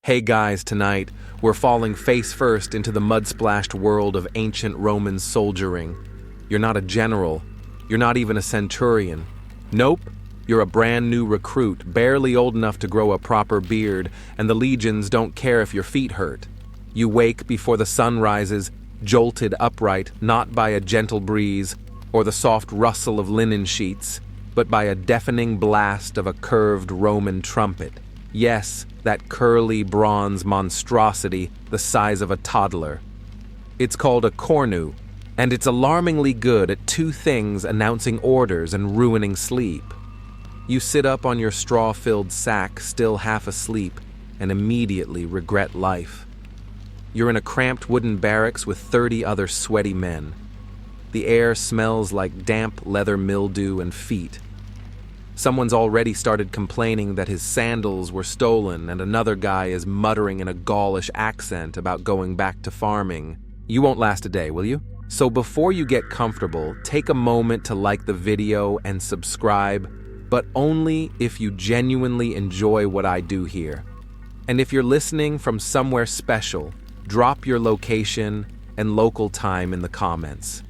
Hey guys, tonight, we're falling face first into the mud-splashed world of ancient Roman soldiering. You're not a general. You're not even a centurion. Nope, you're a brand new recruit, barely old enough to grow a proper beard, and the legions don't care if your feet hurt. You wake before the sun rises, jolted upright, not by a gentle breeze or the soft rustle of linen sheets, but by a deafening blast of a curved Roman trumpet. Yes, that curly bronze monstrosity the size of a toddler. It's called a cornu, and it's alarmingly good at two things announcing orders and ruining sleep. You sit up on your straw-filled sack, still half asleep, and immediately regret life. You're in a cramped wooden barracks with 30 other sweaty men. The air smells like damp leather mildew and feet. Someone's already started complaining that his sandals were stolen, and another guy is muttering in a Gaulish accent about going back to farming. You won't last a day, will you? So before you get comfortable, take a moment to like the video and subscribe, but only if you genuinely enjoy what I do here. And if you're listening from somewhere special, drop your location and local time in the comments.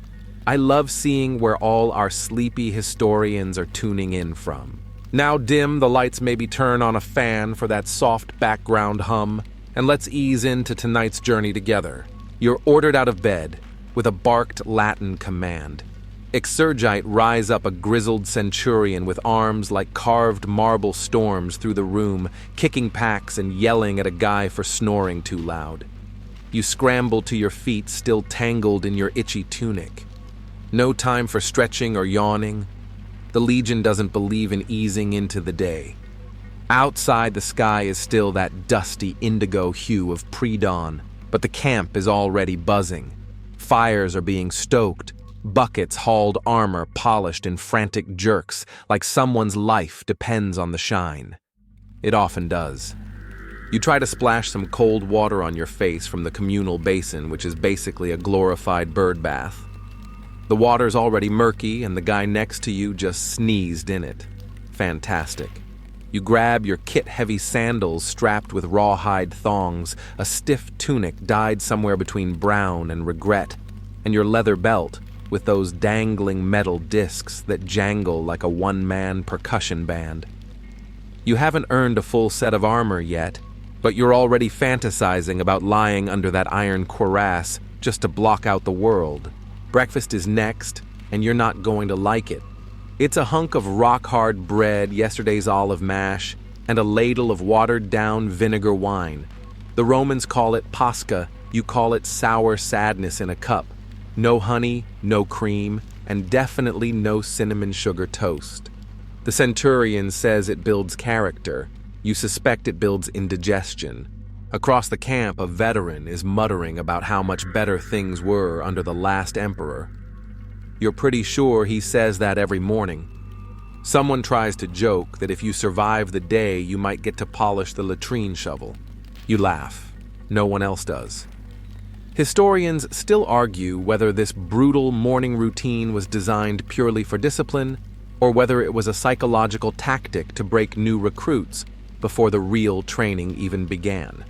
I love seeing where all our sleepy historians are tuning in from. Now dim the lights, maybe turn on a fan for that soft background hum, and let's ease into tonight's journey together. You're ordered out of bed with a barked Latin command. Exurgite rise up a grizzled centurion with arms like carved marble storms through the room, kicking packs and yelling at a guy for snoring too loud. You scramble to your feet, still tangled in your itchy tunic. No time for stretching or yawning. The Legion doesn't believe in easing into the day. Outside, the sky is still that dusty indigo hue of pre-dawn, but the camp is already buzzing. Fires are being stoked, buckets hauled, armor polished in frantic jerks, like someone's life depends on the shine. It often does. You try to splash some cold water on your face from the communal basin, which is basically a glorified bird bath. The water's already murky, and the guy next to you just sneezed in it. Fantastic. You grab your kit-heavy sandals strapped with rawhide thongs, a stiff tunic dyed somewhere between brown and regret, and your leather belt with those dangling metal discs that jangle like a one-man percussion band. You haven't earned a full set of armor yet, but you're already fantasizing about lying under that iron cuirass just to block out the world. Breakfast is next, and you're not going to like it. It's a hunk of rock-hard bread, yesterday's olive mash, and a ladle of watered-down vinegar wine. The Romans call it pasca, you call it sour sadness in a cup. No honey, no cream, and definitely no cinnamon sugar toast. The centurion says it builds character. You suspect it builds indigestion. Across the camp, a veteran is muttering about how much better things were under the last emperor. You're pretty sure he says that every morning. Someone tries to joke that if you survive the day, you might get to polish the latrine shovel. You laugh. No one else does. Historians still argue whether this brutal morning routine was designed purely for discipline, or whether it was a psychological tactic to break new recruits before the real training even began.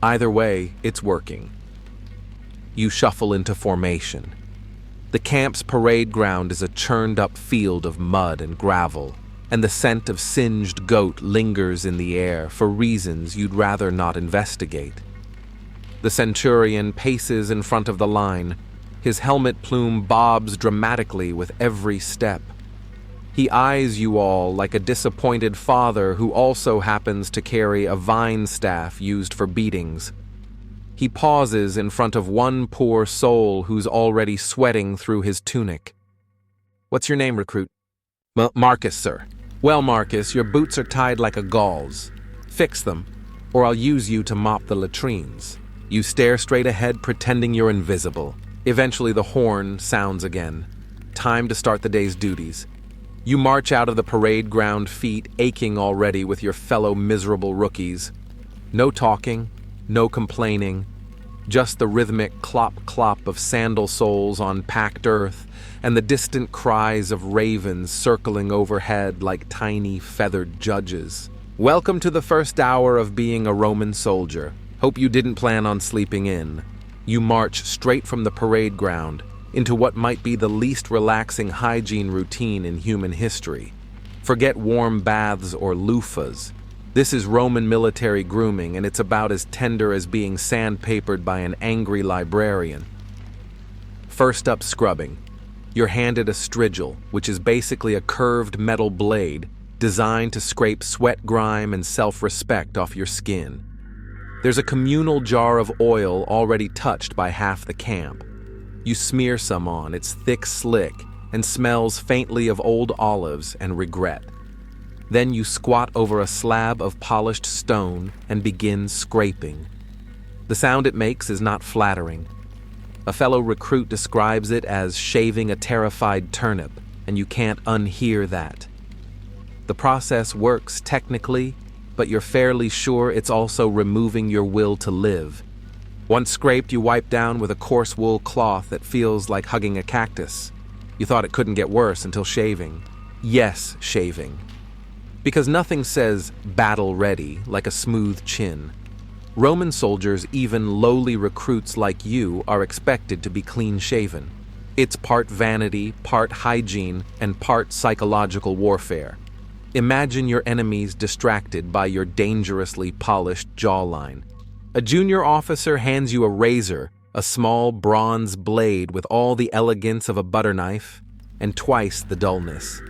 Either way, it's working. You shuffle into formation. The camp's parade ground is a churned-up field of mud and gravel, and the scent of singed goat lingers in the air for reasons you'd rather not investigate. The centurion paces in front of the line. His helmet plume bobs dramatically with every step. He eyes you all like a disappointed father who also happens to carry a vine staff used for beatings. He pauses in front of one poor soul who's already sweating through his tunic. "What's your name, recruit?" Marcus, sir." "Well, Marcus, your boots are tied like a Gaul's. Fix them, or I'll use you to mop the latrines." You stare straight ahead, pretending you're invisible. Eventually the horn sounds again. Time to start the day's duties. You march out of the parade ground, feet aching already with your fellow miserable rookies. No talking, no complaining, just the rhythmic clop-clop of sandal soles on packed earth and the distant cries of ravens circling overhead like tiny feathered judges. Welcome to the first hour of being a Roman soldier. Hope you didn't plan on sleeping in. You march straight from the parade ground into what might be the least relaxing hygiene routine in human history. Forget warm baths or loofahs. This is Roman military grooming, and it's about as tender as being sandpapered by an angry librarian. First up, scrubbing. You're handed a strigil, which is basically a curved metal blade designed to scrape sweat, grime, and self-respect off your skin. There's a communal jar of oil already touched by half the camp. You smear some on, it's thick, slick, and smells faintly of old olives and regret. Then you squat over a slab of polished stone and begin scraping. The sound it makes is not flattering. A fellow recruit describes it as shaving a terrified turnip, and you can't unhear that. The process works technically, but you're fairly sure it's also removing your will to live. Once scraped, you wipe down with a coarse wool cloth that feels like hugging a cactus. You thought it couldn't get worse until shaving. Yes, shaving. Because nothing says battle ready like a smooth chin. Roman soldiers, even lowly recruits like you, are expected to be clean-shaven. It's part vanity, part hygiene, and part psychological warfare. Imagine your enemies distracted by your dangerously polished jawline. A junior officer hands you a razor, a small bronze blade with all the elegance of a butter knife, and twice the dullness.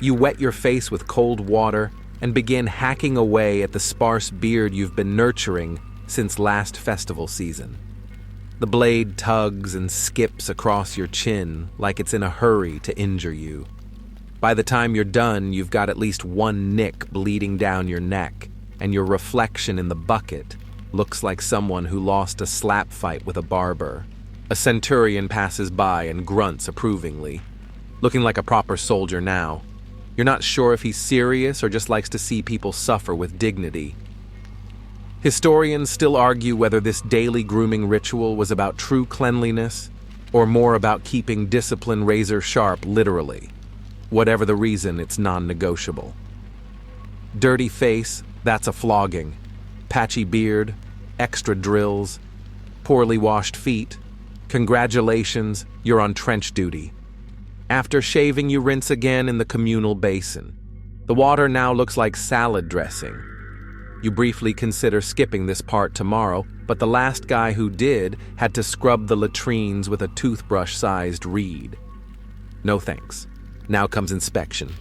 You wet your face with cold water and begin hacking away at the sparse beard you've been nurturing since last festival season. The blade tugs and skips across your chin like it's in a hurry to injure you. By the time you're done, you've got at least one nick bleeding down your neck, and your reflection in the bucket looks like someone who lost a slap fight with a barber. A centurion passes by and grunts approvingly, looking like a proper soldier now. You're not sure if he's serious or just likes to see people suffer with dignity. Historians still argue whether this daily grooming ritual was about true cleanliness or more about keeping discipline razor sharp literally. Whatever the reason, it's non-negotiable. Dirty face, that's a flogging. Patchy beard, extra drills, poorly washed feet. Congratulations, you're on trench duty. After shaving, you rinse again in the communal basin. The water now looks like salad dressing. You briefly consider skipping this part tomorrow, but the last guy who did had to scrub the latrines with a toothbrush-sized reed. No thanks. Now comes inspection.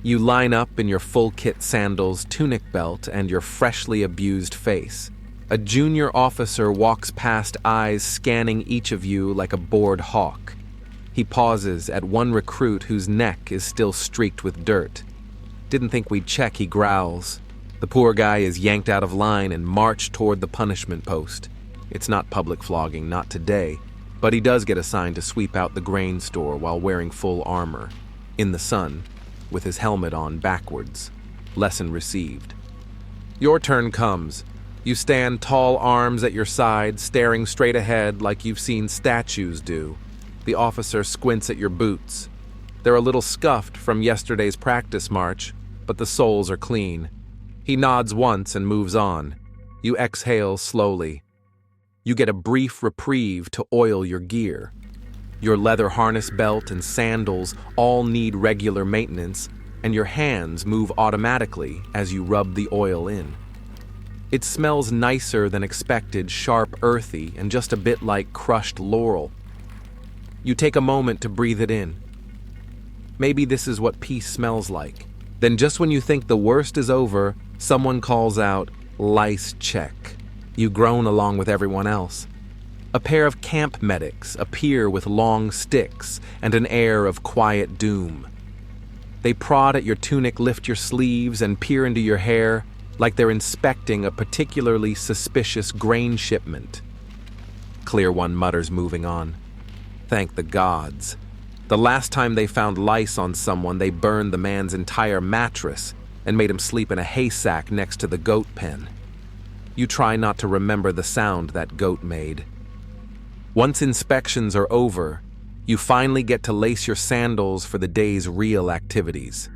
You line up in your full-kit sandals, tunic belt, and your freshly abused face. A junior officer walks past, eyes scanning each of you like a bored hawk. He pauses at one recruit whose neck is still streaked with dirt. Didn't think we'd check, he growls. The poor guy is yanked out of line and marched toward the punishment post. It's not public flogging, not today, but he does get assigned to sweep out the grain store while wearing full armor. In the sun, with his helmet on backwards. Lesson received. Your turn comes. You stand tall arms at your side, staring straight ahead like you've seen statues do. The officer squints at your boots. They're a little scuffed from yesterday's practice march, but the soles are clean. He nods once and moves on. You exhale slowly. You get a brief reprieve to oil your gear. Your leather harness belt and sandals all need regular maintenance, and your hands move automatically as you rub the oil in. It smells nicer than expected, sharp, earthy, and just a bit like crushed laurel. You take a moment to breathe it in. Maybe this is what peace smells like. Then just when you think the worst is over, someone calls out, "Lice check." You groan along with everyone else. A pair of camp medics appear with long sticks and an air of quiet doom. They prod at your tunic, lift your sleeves, and peer into your hair like they're inspecting a particularly suspicious grain shipment. Clear One mutters, moving on. Thank the gods. The last time they found lice on someone, they burned the man's entire mattress and made him sleep in a haystack next to the goat pen. You try not to remember the sound that goat made. Once inspections are over, you finally get to lace your sandals for the day's real activities.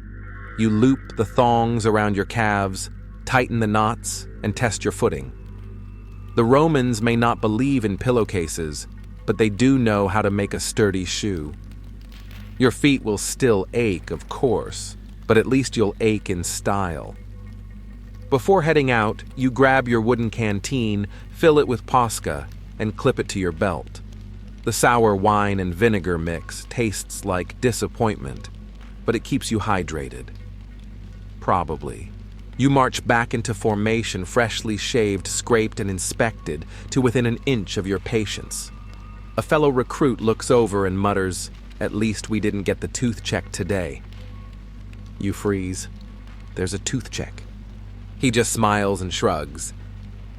You loop the thongs around your calves, tighten the knots, and test your footing. The Romans may not believe in pillowcases, but they do know how to make a sturdy shoe. Your feet will still ache, of course, but at least you'll ache in style. Before heading out, you grab your wooden canteen, fill it with posca, and clip it to your belt. The sour wine and vinegar mix tastes like disappointment, but it keeps you hydrated. Probably. You march back into formation, freshly shaved, scraped, and inspected to within an inch of your patience. A fellow recruit looks over and mutters, "At least we didn't get the tooth check today." You freeze. There's a tooth check. He just smiles and shrugs.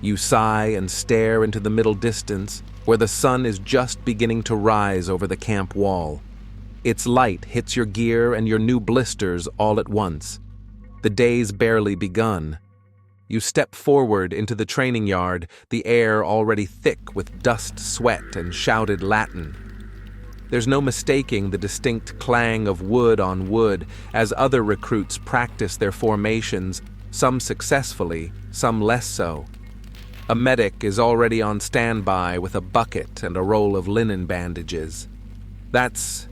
You sigh and stare into the middle distance, where the sun is just beginning to rise over the camp wall. Its light hits your gear and your new blisters all at once. The day's barely begun. You step forward into the training yard, the air already thick with dust, sweat, and shouted Latin. There's no mistaking the distinct clang of wood on wood as other recruits practice their formations, some successfully, some less so. A medic is already on standby with a bucket and a roll of linen bandages. That's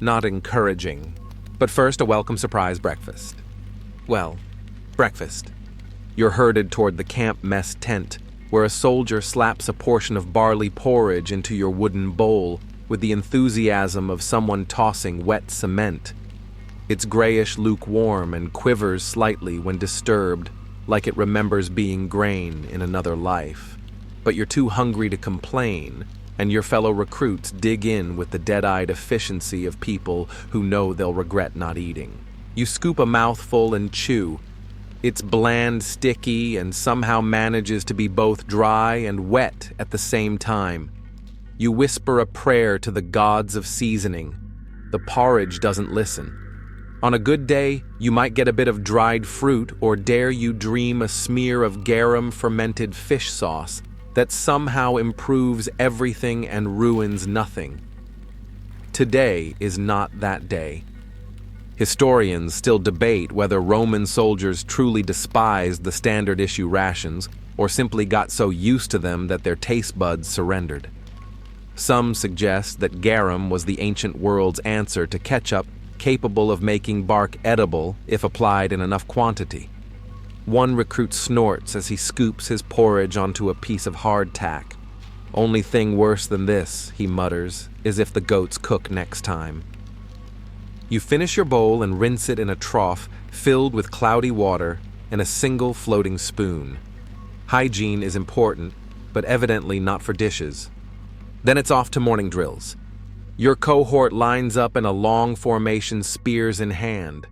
not encouraging. But first, a welcome surprise breakfast. Well, breakfast. You're herded toward the camp mess tent, where a soldier slaps a portion of barley porridge into your wooden bowl with the enthusiasm of someone tossing wet cement. It's grayish lukewarm and quivers slightly when disturbed, like it remembers being grain in another life. But you're too hungry to complain, and your fellow recruits dig in with the dead-eyed efficiency of people who know they'll regret not eating. You scoop a mouthful and chew. It's bland, sticky, and somehow manages to be both dry and wet at the same time. You whisper a prayer to the gods of seasoning. The porridge doesn't listen. On a good day, you might get a bit of dried fruit, or dare you dream a smear of garum fermented fish sauce that somehow improves everything and ruins nothing. Today is not that day. Historians still debate whether Roman soldiers truly despised the standard issue rations or simply got so used to them that their taste buds surrendered. Some suggest that garum was the ancient world's answer to ketchup, capable of making bark edible if applied in enough quantity. One recruit snorts as he scoops his porridge onto a piece of hardtack. "Only thing worse than this," he mutters, "is if the goats cook next time." You finish your bowl and rinse it in a trough filled with cloudy water and a single floating spoon. Hygiene is important, but evidently not for dishes. Then it's off to morning drills. Your cohort lines up in a long formation, spears in hand.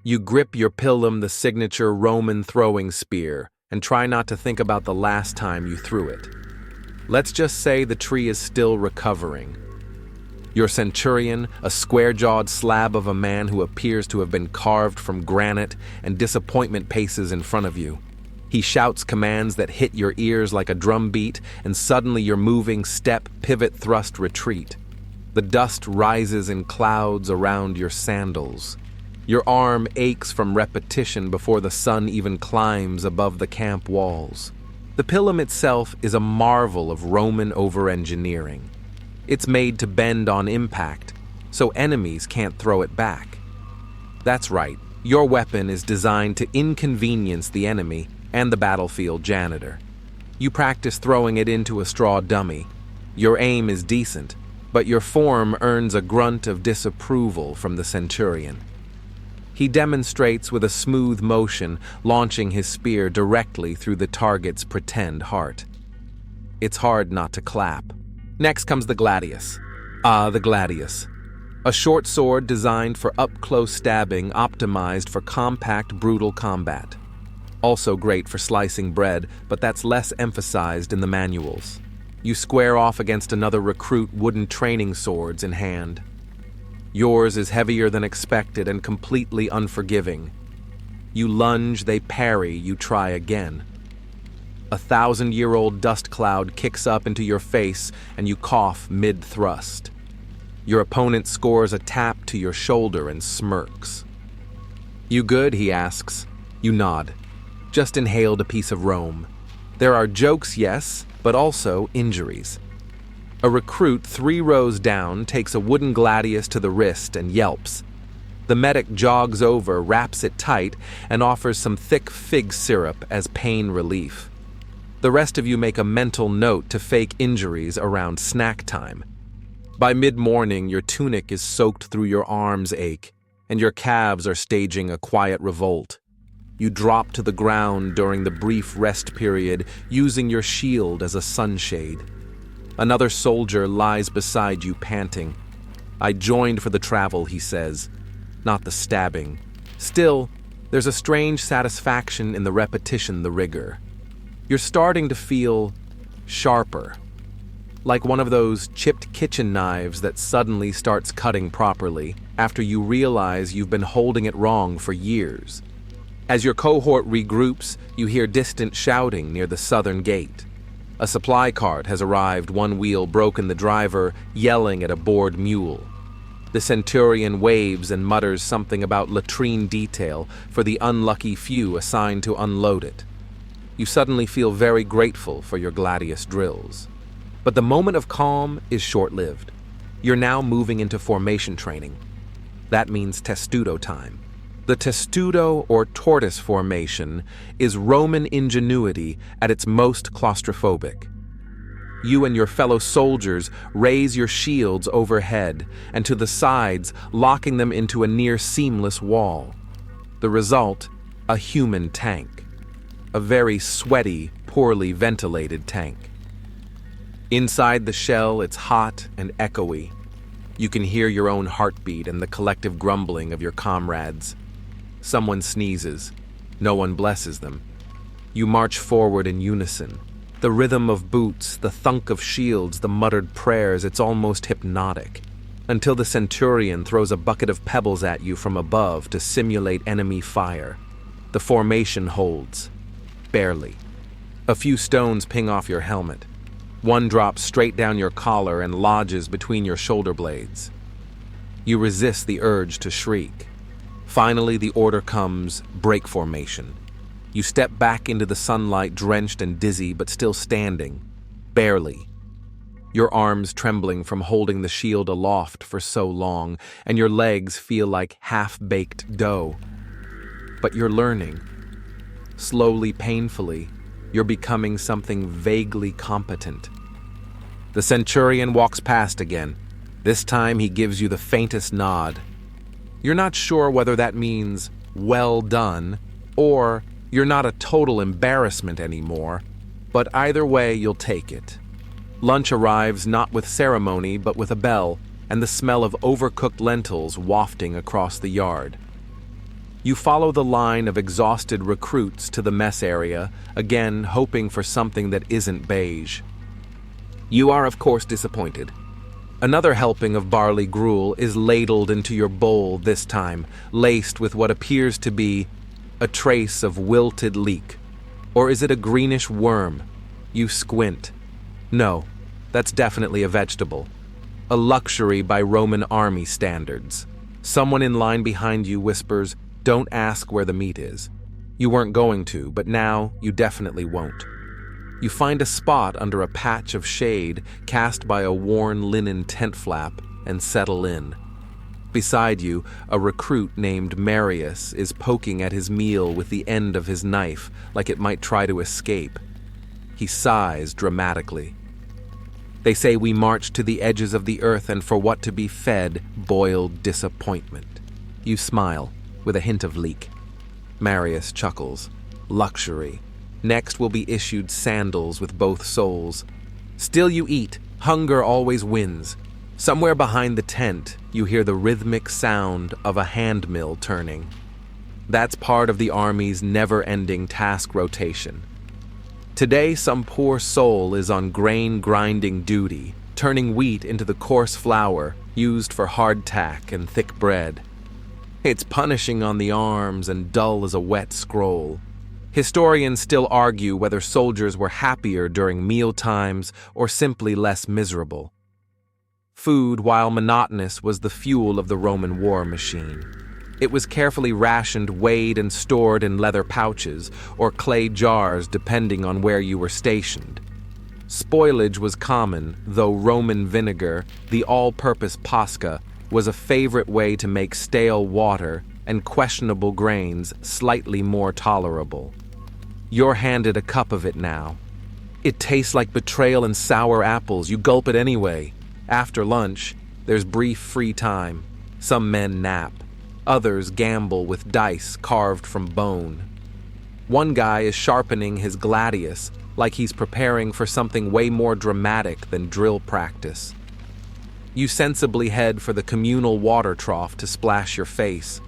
You grip your pilum, the signature Roman throwing spear, and try not to think about the last time you threw it. Let's just say the tree is still recovering. Your centurion, a square-jawed slab of a man who appears to have been carved from granite, and disappointment paces in front of you. He shouts commands that hit your ears like a drum beat, and suddenly you're moving step, pivot, thrust, retreat. The dust rises in clouds around your sandals. Your arm aches from repetition before the sun even climbs above the camp walls. The pilum itself is a marvel of Roman over-engineering. It's made to bend on impact, so enemies can't throw it back. That's right, your weapon is designed to inconvenience the enemy and the battlefield janitor. You practice throwing it into a straw dummy. Your aim is decent, but your form earns a grunt of disapproval from the centurion. He demonstrates with a smooth motion, launching his spear directly through the target's pretend heart. It's hard not to clap. Next comes the gladius. The gladius. A short sword designed for up-close stabbing, optimized for compact, brutal combat. Also great for slicing bread, but that's less emphasized in the manuals. You square off against another recruit, wooden training swords in hand. Yours is heavier than expected and completely unforgiving. You lunge, they parry, you try again. A 1,000-year-old dust cloud kicks up into your face and you cough mid-thrust. Your opponent scores a tap to your shoulder and smirks. "You good?" he asks. You nod. just inhaled a piece of Rome. There are jokes, yes, but also injuries. A recruit 3 rows down takes a wooden gladius to the wrist and yelps. The medic jogs over, wraps it tight, and offers some thick fig syrup as pain relief. The rest of you make a mental note to fake injuries around snack time. By mid-morning, your tunic is soaked through your arms ache, and your calves are staging a quiet revolt. You drop to the ground during the brief rest period, using your shield as a sunshade. Another soldier lies beside you, panting. "I joined for the travel," he says, not the stabbing. Still, there's a strange satisfaction in the repetition, the rigor. You're starting to feel sharper, like one of those chipped kitchen knives that suddenly starts cutting properly after you realize you've been holding it wrong for years. As your cohort regroups, you hear distant shouting near the southern gate. A supply cart has arrived, one wheel broken, the driver yelling at a bored mule. The centurion waves and mutters something about latrine detail for the unlucky few assigned to unload it. You suddenly feel very grateful for your gladius drills. But the moment of calm is short-lived. You're now moving into formation training. That means testudo time. The testudo, or tortoise formation, is Roman ingenuity at its most claustrophobic. You and your fellow soldiers raise your shields overhead and to the sides, locking them into a near-seamless wall. The result, a human tank. A very sweaty, poorly ventilated tank. Inside the shell, it's hot and echoey. You can hear your own heartbeat and the collective grumbling of your comrades. Someone sneezes. No one blesses them. You march forward in unison. The rhythm of boots, the thunk of shields, the muttered prayers, it's almost hypnotic. Until the centurion throws a bucket of pebbles at you from above to simulate enemy fire. The formation holds. Barely. A few stones ping off your helmet. One drops straight down your collar and lodges between your shoulder blades. You resist the urge to shriek. Finally, the order comes, break formation. You step back into the sunlight, drenched and dizzy, but still standing. Barely. Your arms trembling from holding the shield aloft for so long, and your legs feel like half-baked dough. But you're learning. Slowly, painfully, you're becoming something vaguely competent. The centurion walks past again. This time he gives you the faintest nod. You're not sure whether that means well done or you're not a total embarrassment anymore, but either way you'll take it. Lunch arrives not with ceremony but with a bell and the smell of overcooked lentils wafting across the yard. You follow the line of exhausted recruits to the mess area, again hoping for something that isn't beige. You are, of course, disappointed. Another helping of barley gruel is ladled into your bowl this time, laced with what appears to be a trace of wilted leek. Or is it a greenish worm? You squint. No, that's definitely a vegetable. A luxury by Roman army standards. Someone in line behind you whispers, "Don't ask where the meat is." You weren't going to, but now you definitely won't. You find a spot under a patch of shade cast by a worn linen tent flap and settle in. Beside you, a recruit named Marius is poking at his meal with the end of his knife like it might try to escape. He sighs dramatically. They say we march to the edges of the earth and for what to be fed, boiled disappointment. You smile, with a hint of leek. Marius chuckles. Luxury. Next will be issued sandals with both soles. Still you eat. Hunger always wins. Somewhere behind the tent, you hear the rhythmic sound of a hand mill turning. That's part of the army's never-ending task rotation. Today, some poor soul is on grain grinding duty, turning wheat into the coarse flour used for hardtack and thick bread. It's punishing on the arms and dull as a wet scroll. Historians still argue whether soldiers were happier during meal times or simply less miserable. Food, while monotonous, was the fuel of the Roman war machine. It was carefully rationed, weighed, and stored in leather pouches or clay jars depending on where you were stationed. Spoilage was common, though Roman vinegar, the all-purpose pasca, was a favorite way to make stale water and questionable grains slightly more tolerable. You're handed a cup of it now. It tastes like betrayal and sour apples. You gulp it anyway. After lunch, there's brief free time. Some men nap. Others gamble with dice carved from bone. One guy is sharpening his gladius like he's preparing for something way more dramatic than drill practice. You sensibly head for the communal water trough to splash your face.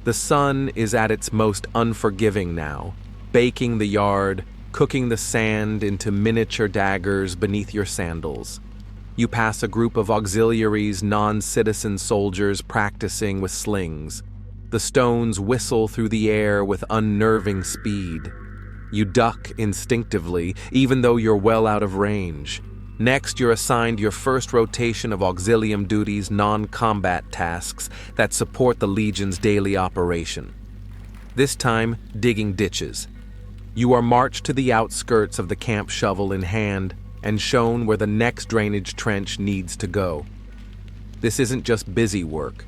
The sun is at its most unforgiving now, baking the yard, cooking the sand into miniature daggers beneath your sandals. You pass a group of auxiliaries, non-citizen soldiers practicing with slings. The stones whistle through the air with unnerving speed. You duck instinctively, even though you're well out of range. Next, you're assigned your first rotation of auxilium duties, non-combat tasks that support the Legion's daily operation. This time, digging ditches. You are marched to the outskirts of the camp, shovel in hand, and shown where the next drainage trench needs to go. This isn't just busy work.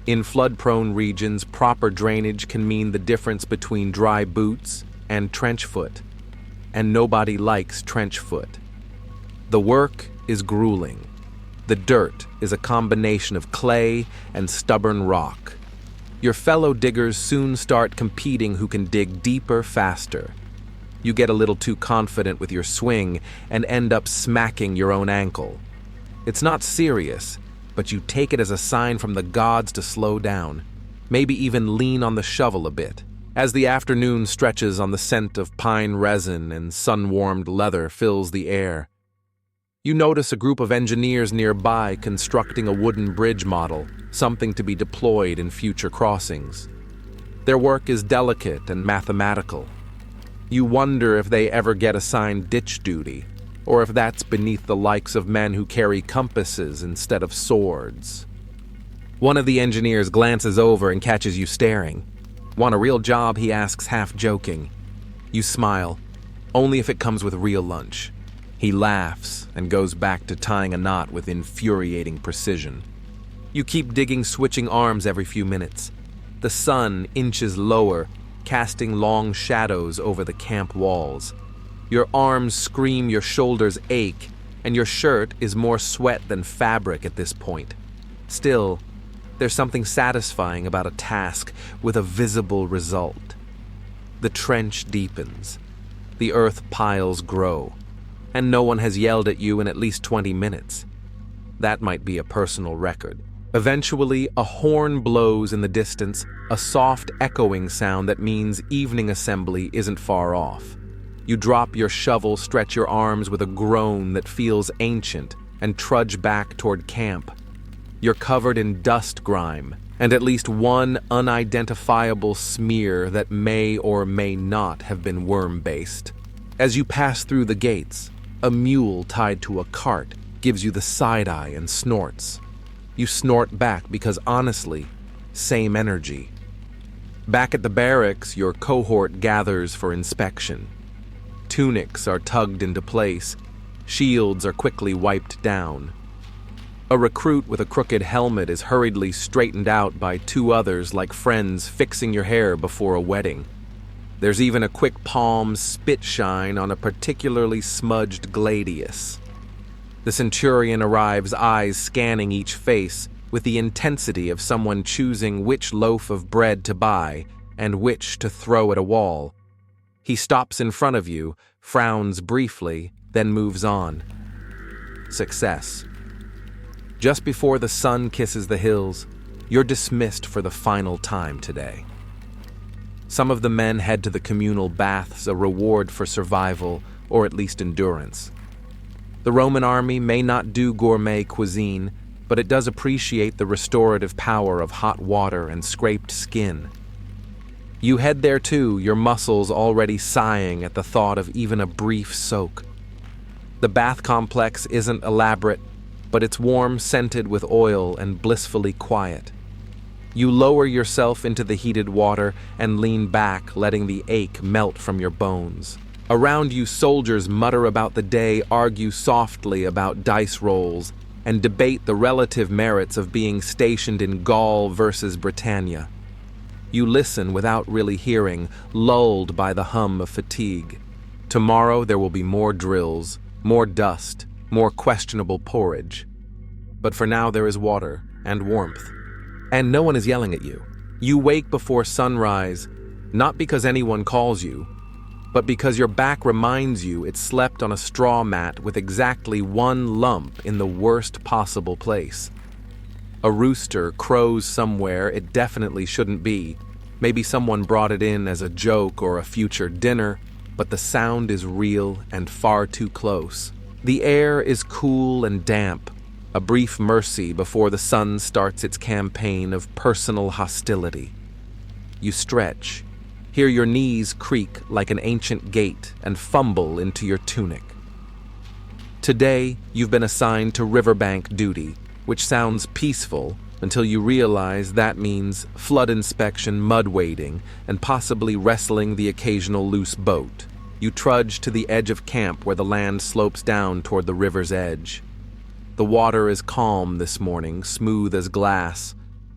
In flood-prone regions, proper drainage can mean the difference between dry boots and trench foot, and nobody likes trench foot. The work is grueling. The dirt is a combination of clay and stubborn rock. Your fellow diggers soon start competing who can dig deeper faster. You get a little too confident with your swing and end up smacking your own ankle. It's not serious, but you take it as a sign from the gods to slow down, maybe even lean on the shovel a bit. As the afternoon stretches on, the scent of pine resin and sun-warmed leather fills the air. You notice a group of engineers nearby constructing a wooden bridge model, something to be deployed in future crossings. Their work is delicate and mathematical. You wonder if they ever get assigned ditch duty, or if that's beneath the likes of men who carry compasses instead of swords. One of the engineers glances over and catches you staring. "Want a real job?" he asks, half joking. You smile, only if it comes with real lunch. He laughs and goes back to tying a knot with infuriating precision. You keep digging, switching arms every few minutes. The sun inches lower, casting long shadows over the camp walls. Your arms scream, your shoulders ache, and your shirt is more sweat than fabric at this point. Still, there's something satisfying about a task with a visible result. The trench deepens. The earth piles grow. And no one has yelled at you in at least 20 minutes. That might be a personal record. Eventually, a horn blows in the distance, a soft echoing sound that means evening assembly isn't far off. You drop your shovel, stretch your arms with a groan that feels ancient, and trudge back toward camp. You're covered in dust grime, and at least one unidentifiable smear that may or may not have been worm-based. As you pass through the gates, a mule tied to a cart gives you the side-eye and snorts. You snort back because honestly, same energy. Back at the barracks, your cohort gathers for inspection. Tunics are tugged into place. Shields are quickly wiped down. A recruit with a crooked helmet is hurriedly straightened out by two others like friends fixing your hair before a wedding. There's even a quick palm spit shine on a particularly smudged gladius. The centurion arrives, eyes scanning each face with the intensity of someone choosing which loaf of bread to buy and which to throw at a wall. He stops in front of you, frowns briefly, then moves on. Success. Just before the sun kisses the hills, you're dismissed for the final time today. Some of the men head to the communal baths, a reward for survival, or at least endurance. The Roman army may not do gourmet cuisine, but it does appreciate the restorative power of hot water and scraped skin. You head there too, your muscles already sighing at the thought of even a brief soak. The bath complex isn't elaborate, but it's warm, scented with oil, and blissfully quiet. You lower yourself into the heated water and lean back, letting the ache melt from your bones. Around you, soldiers mutter about the day, argue softly about dice rolls, and debate the relative merits of being stationed in Gaul versus Britannia. You listen without really hearing, lulled by the hum of fatigue. Tomorrow there will be more drills, more dust, more questionable porridge. But for now there is water and warmth. And no one is yelling at you. You wake before sunrise, not because anyone calls you, but because your back reminds you it slept on a straw mat with exactly one lump in the worst possible place. A rooster crows somewhere it definitely shouldn't be. Maybe someone brought it in as a joke or a future dinner, but the sound is real and far too close. The air is cool and damp, a brief mercy before the sun starts its campaign of personal hostility. You stretch, hear your knees creak like an ancient gate, and fumble into your tunic. Today, you've been assigned to riverbank duty, which sounds peaceful until you realize that means flood inspection, mud wading, and possibly wrestling the occasional loose boat. You trudge to the edge of camp where the land slopes down toward the river's edge. The water is calm this morning, smooth as glass,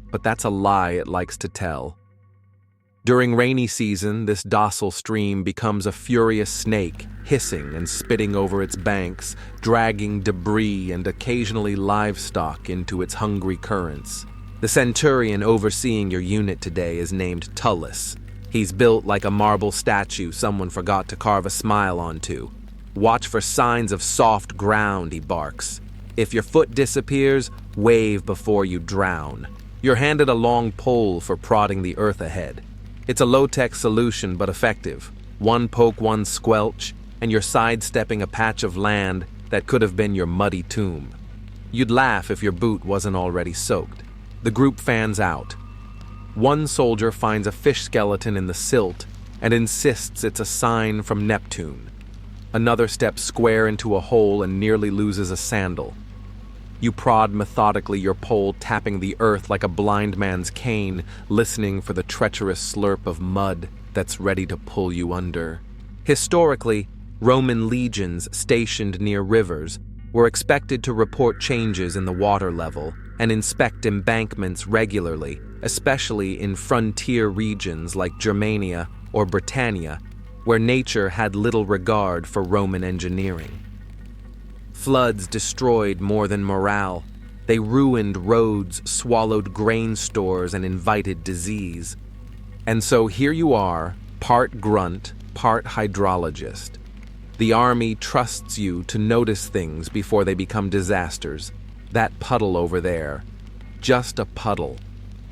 but that's a lie it likes to tell. During rainy season, this docile stream becomes a furious snake, hissing and spitting over its banks, dragging debris and occasionally livestock into its hungry currents. The centurion overseeing your unit today is named Tullus. He's built like a marble statue someone forgot to carve a smile onto. Watch for signs of soft ground, he barks. If your foot disappears, wave before you drown. You're handed a long pole for prodding the earth ahead. It's a low-tech solution but effective. One poke, one squelch, and you're sidestepping a patch of land that could have been your muddy tomb. You'd laugh if your boot wasn't already soaked. The group fans out. One soldier finds a fish skeleton in the silt and insists it's a sign from Neptune. Another steps square into a hole and nearly loses a sandal. You prod methodically, your pole tapping the earth like a blind man's cane, listening for the treacherous slurp of mud that's ready to pull you under. Historically, Roman legions stationed near rivers were expected to report changes in the water level and inspect embankments regularly, especially in frontier regions like Germania or Britannia, where nature had little regard for Roman engineering. Floods destroyed more than morale. They ruined roads, swallowed grain stores, and invited disease. And so here you are, part grunt, part hydrologist. The army trusts you to notice things before they become disasters. That puddle over there, just a puddle.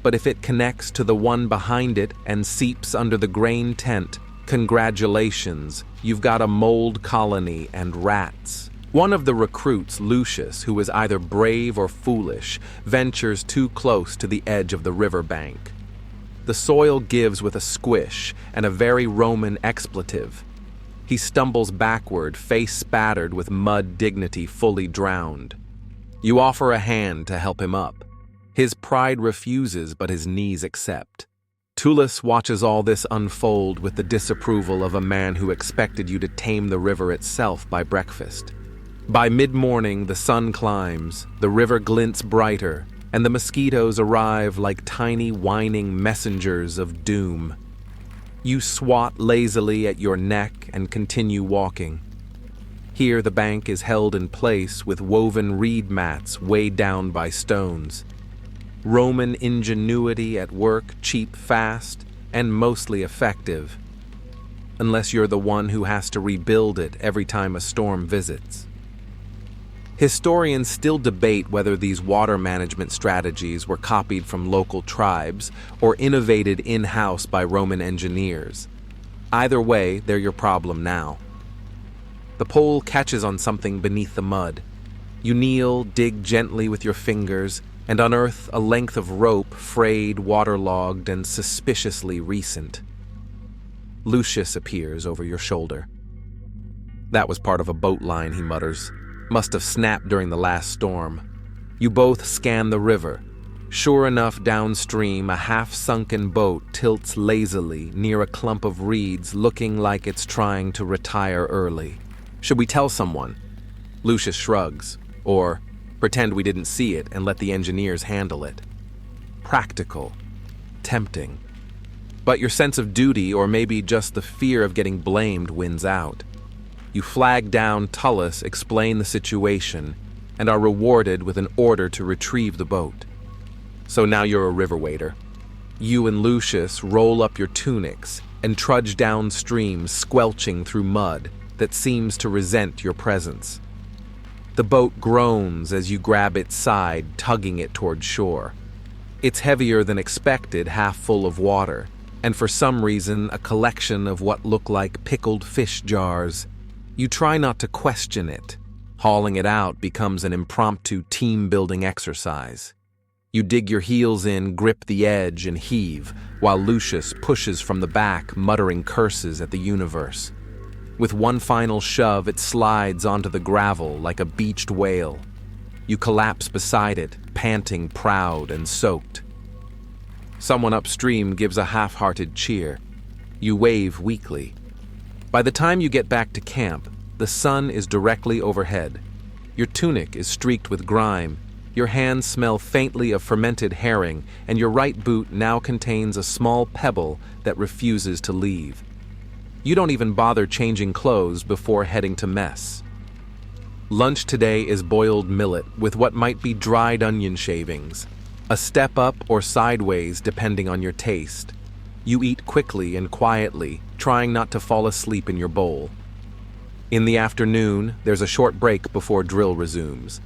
But if it connects to the one behind it and seeps under the grain tent, congratulations, you've got a mold colony and rats. One of the recruits, Lucius, who is either brave or foolish, ventures too close to the edge of the riverbank. The soil gives with a squish and a very Roman expletive. He stumbles backward, face spattered with mud dignity fully drowned. You offer a hand to help him up. His pride refuses, but his knees accept. Tullus watches all this unfold with the disapproval of a man who expected you to tame the river itself by breakfast. By mid-morning, the sun climbs, the river glints brighter, and the mosquitoes arrive like tiny whining messengers of doom. You swat lazily at your neck and continue walking. Here the bank is held in place with woven reed mats weighed down by stones. Roman ingenuity at work, cheap, fast, and mostly effective, unless you're the one who has to rebuild it every time a storm visits. Historians still debate whether these water management strategies were copied from local tribes or innovated in-house by Roman engineers. Either way, they're your problem now. The pole catches on something beneath the mud. You kneel, dig gently with your fingers, and unearth a length of rope frayed, waterlogged, and suspiciously recent. Lucius appears over your shoulder. That was part of a boat line, he mutters. Must have snapped during the last storm. You both scan the river. Sure enough, downstream, a half-sunken boat tilts lazily near a clump of reeds, looking like it's trying to retire early. Should we tell someone? Lucius shrugs. Or pretend we didn't see it and let the engineers handle it. Practical. Tempting. But your sense of duty, or maybe just the fear of getting blamed, wins out. You flag down Tullus, explain the situation, and are rewarded with an order to retrieve the boat. So now you're a river waiter. You and Lucius roll up your tunics and trudge downstream, squelching through mud that seems to resent your presence. The boat groans as you grab its side, tugging it toward shore. It's heavier than expected, half full of water, and for some reason a collection of what look like pickled fish jars. You try not to question it. Hauling it out becomes an impromptu team-building exercise. You dig your heels in, grip the edge, and heave, while Lucius pushes from the back, muttering curses at the universe. With one final shove, it slides onto the gravel like a beached whale. You collapse beside it, panting, proud, and soaked. Someone upstream gives a half-hearted cheer. You wave weakly. By the time you get back to camp, the sun is directly overhead. Your tunic is streaked with grime. Your hands smell faintly of fermented herring, and your right boot now contains a small pebble that refuses to leave. You don't even bother changing clothes before heading to mess. Lunch today is boiled millet with what might be dried onion shavings, a step up or sideways depending on your taste. You eat quickly and quietly, trying not to fall asleep in your bowl. In the afternoon, there's a short break before drill resumes.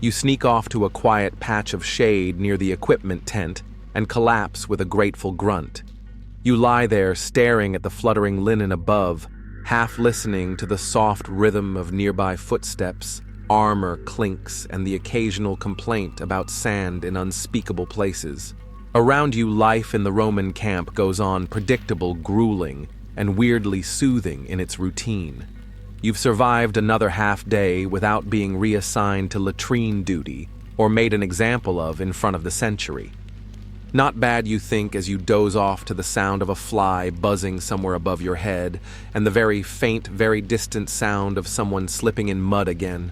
You sneak off to a quiet patch of shade near the equipment tent and collapse with a grateful grunt. You lie there staring at the fluttering linen above, half listening to the soft rhythm of nearby footsteps, armor clinks, and the occasional complaint about sand in unspeakable places. Around you, life in the Roman camp goes on, predictable, grueling, and weirdly soothing in its routine. You've survived another half day without being reassigned to latrine duty or made an example of in front of the century. Not bad, you think, as you doze off to the sound of a fly buzzing somewhere above your head and the very faint, very distant sound of someone slipping in mud again.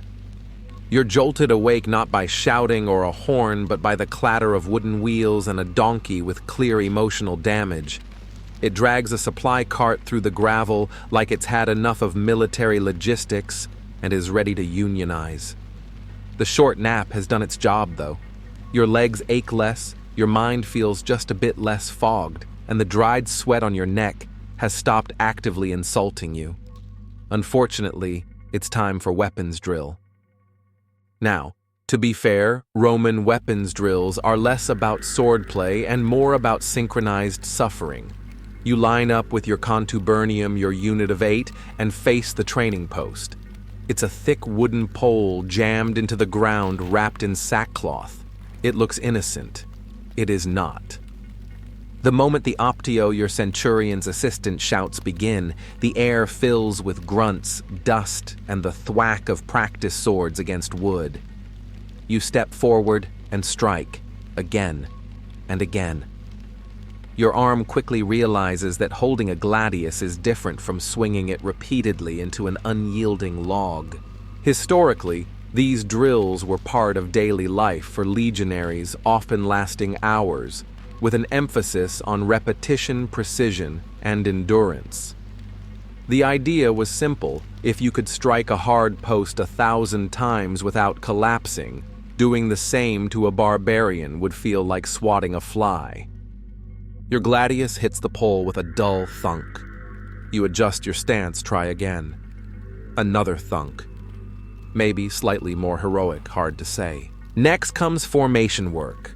You're jolted awake not by shouting or a horn, but by the clatter of wooden wheels and a donkey with clear emotional damage. It drags a supply cart through the gravel like it's had enough of military logistics and is ready to unionize. The short nap has done its job, though. Your legs ache less, your mind feels just a bit less fogged, and the dried sweat on your neck has stopped actively insulting you. Unfortunately, it's time for weapons drill. Now, to be fair, Roman weapons drills are less about swordplay and more about synchronized suffering. You line up with your contubernium, your unit of 8, and face the training post. It's a thick wooden pole jammed into the ground wrapped in sackcloth. It looks innocent. It is not. The moment the optio, your centurion's assistant, shouts begin, the air fills with grunts, dust, and the thwack of practice swords against wood. You step forward and strike, again and again. Your arm quickly realizes that holding a gladius is different from swinging it repeatedly into an unyielding log. Historically, these drills were part of daily life for legionaries, often lasting hours, with an emphasis on repetition, precision, and endurance. The idea was simple. If you could strike a hard post 1,000 times without collapsing, doing the same to a barbarian would feel like swatting a fly. Your gladius hits the pole with a dull thunk. You adjust your stance, try again. Another thunk. Maybe slightly more heroic, hard to say. Next comes formation work.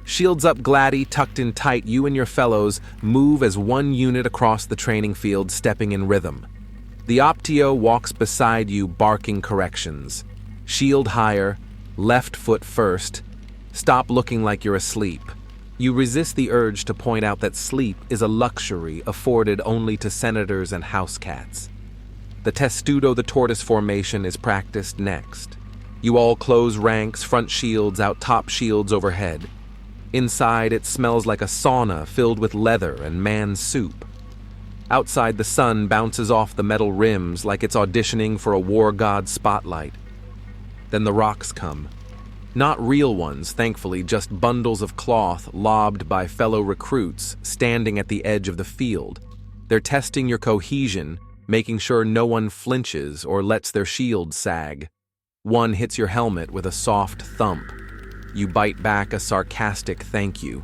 Shields up, gladi, tucked in tight, you and your fellows move as one unit across the training field, stepping in rhythm. The optio walks beside you, barking corrections. Shield higher, left foot first. Stop looking like you're asleep. You resist the urge to point out that sleep is a luxury afforded only to senators and house cats. The testudo, the tortoise formation, is practiced next. You all close ranks, front shields out, top shields overhead. Inside, it smells like a sauna filled with leather and man soup. Outside, the sun bounces off the metal rims like it's auditioning for a war god spotlight. Then the rocks come. Not real ones, thankfully, just bundles of cloth lobbed by fellow recruits standing at the edge of the field. They're testing your cohesion, making sure no one flinches or lets their shield sag. One hits your helmet with a soft thump. You bite back a sarcastic thank you.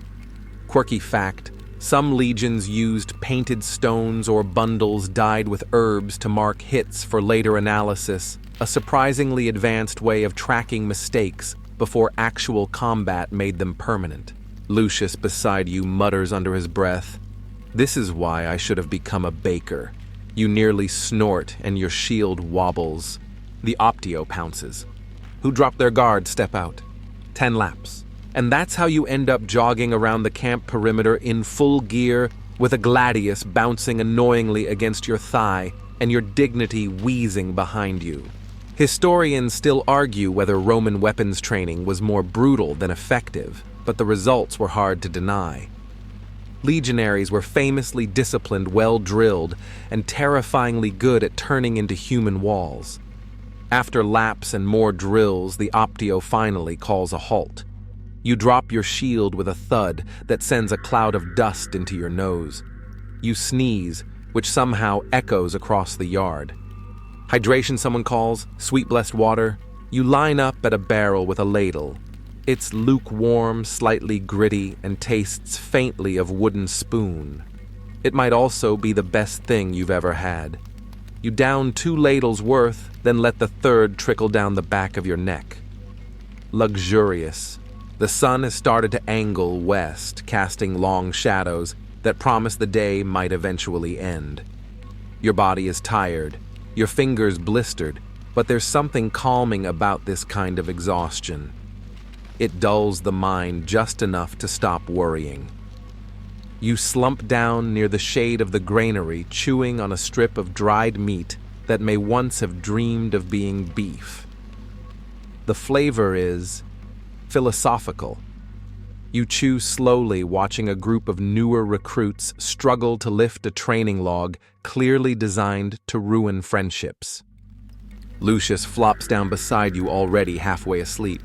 Quirky fact, some legions used painted stones or bundles dyed with herbs to mark hits for later analysis, a surprisingly advanced way of tracking mistakes before actual combat made them permanent. Lucius beside you mutters under his breath, "This is why I should have become a baker." You nearly snort and your shield wobbles. The Optio pounces. Who dropped their guard step out. 10 laps. And that's how you end up jogging around the camp perimeter in full gear with a gladius bouncing annoyingly against your thigh and your dignity wheezing behind you. Historians still argue whether Roman weapons training was more brutal than effective, but the results were hard to deny. Legionaries were famously disciplined, well-drilled, and terrifyingly good at turning into human walls. After laps and more drills, the Optio finally calls a halt. You drop your shield with a thud that sends a cloud of dust into your nose. You sneeze, which somehow echoes across the yard. Hydration, someone calls, sweet blessed water. You line up at a barrel with a ladle. It's lukewarm, slightly gritty, and tastes faintly of wooden spoon. It might also be the best thing you've ever had. You down 2 ladles worth, then let the third trickle down the back of your neck. Luxurious. The sun has started to angle west, casting long shadows that promise the day might eventually end. Your body is tired, your fingers blistered, but there's something calming about this kind of exhaustion. It dulls the mind just enough to stop worrying. You slump down near the shade of the granary, chewing on a strip of dried meat that may once have dreamed of being beef. The flavor is philosophical. You chew slowly, watching a group of newer recruits struggle to lift a training log clearly designed to ruin friendships. Lucius flops down beside you, already halfway asleep.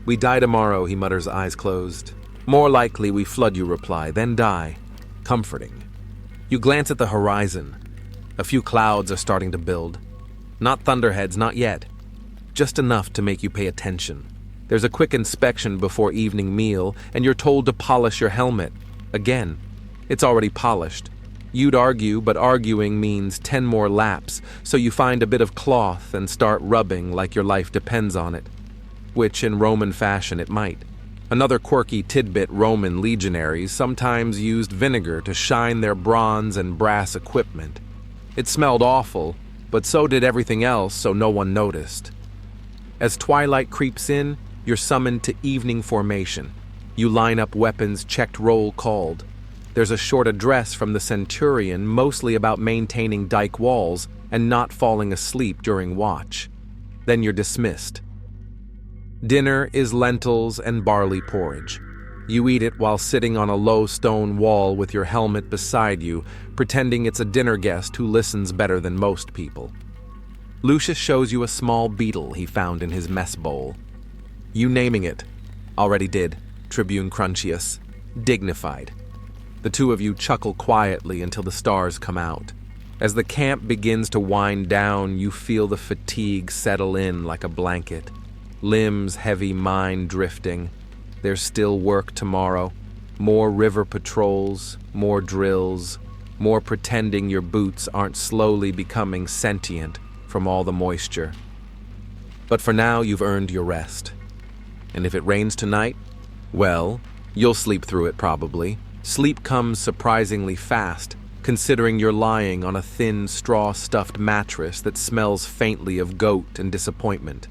"We die tomorrow," he mutters, eyes closed. "More likely we flood," you reply, "then die." Comforting. You glance at the horizon. A few clouds are starting to build. Not thunderheads, not yet. Just enough to make you pay attention. There's a quick inspection before evening meal, and you're told to polish your helmet. Again, it's already polished. You'd argue, but arguing means 10 more laps, so you find a bit of cloth and start rubbing like your life depends on it. Which, in Roman fashion, it might. Another quirky tidbit: Roman legionaries sometimes used vinegar to shine their bronze and brass equipment. It smelled awful, but so did everything else, so no one noticed. As twilight creeps in, you're summoned to evening formation. You line up weapons, checked, roll called. There's a short address from the centurion, mostly about maintaining dike walls and not falling asleep during watch. Then you're dismissed. Dinner is lentils and barley porridge. You eat it while sitting on a low stone wall with your helmet beside you, pretending it's a dinner guest who listens better than most people. Lucius shows you a small beetle he found in his mess bowl. You naming it. Already did, Tribune Crunchius. Dignified. The two of you chuckle quietly until the stars come out. As the camp begins to wind down, you feel the fatigue settle in like a blanket. Limbs heavy, mind drifting. There's still work tomorrow. More river patrols, more drills, more pretending your boots aren't slowly becoming sentient from all the moisture. But for now, you've earned your rest. And if it rains tonight, well, you'll sleep through it probably. Sleep comes surprisingly fast, considering you're lying on a thin, straw-stuffed mattress that smells faintly of goat and disappointment.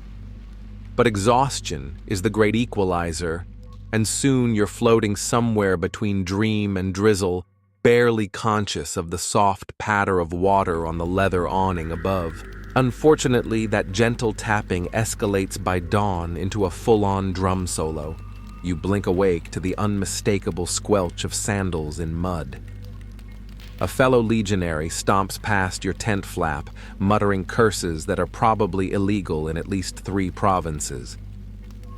But exhaustion is the great equalizer, and soon you're floating somewhere between dream and drizzle, barely conscious of the soft patter of water on the leather awning above. Unfortunately, that gentle tapping escalates by dawn into a full-on drum solo. You blink awake to the unmistakable squelch of sandals in mud. A fellow legionary stomps past your tent flap, muttering curses that are probably illegal in at least 3 provinces.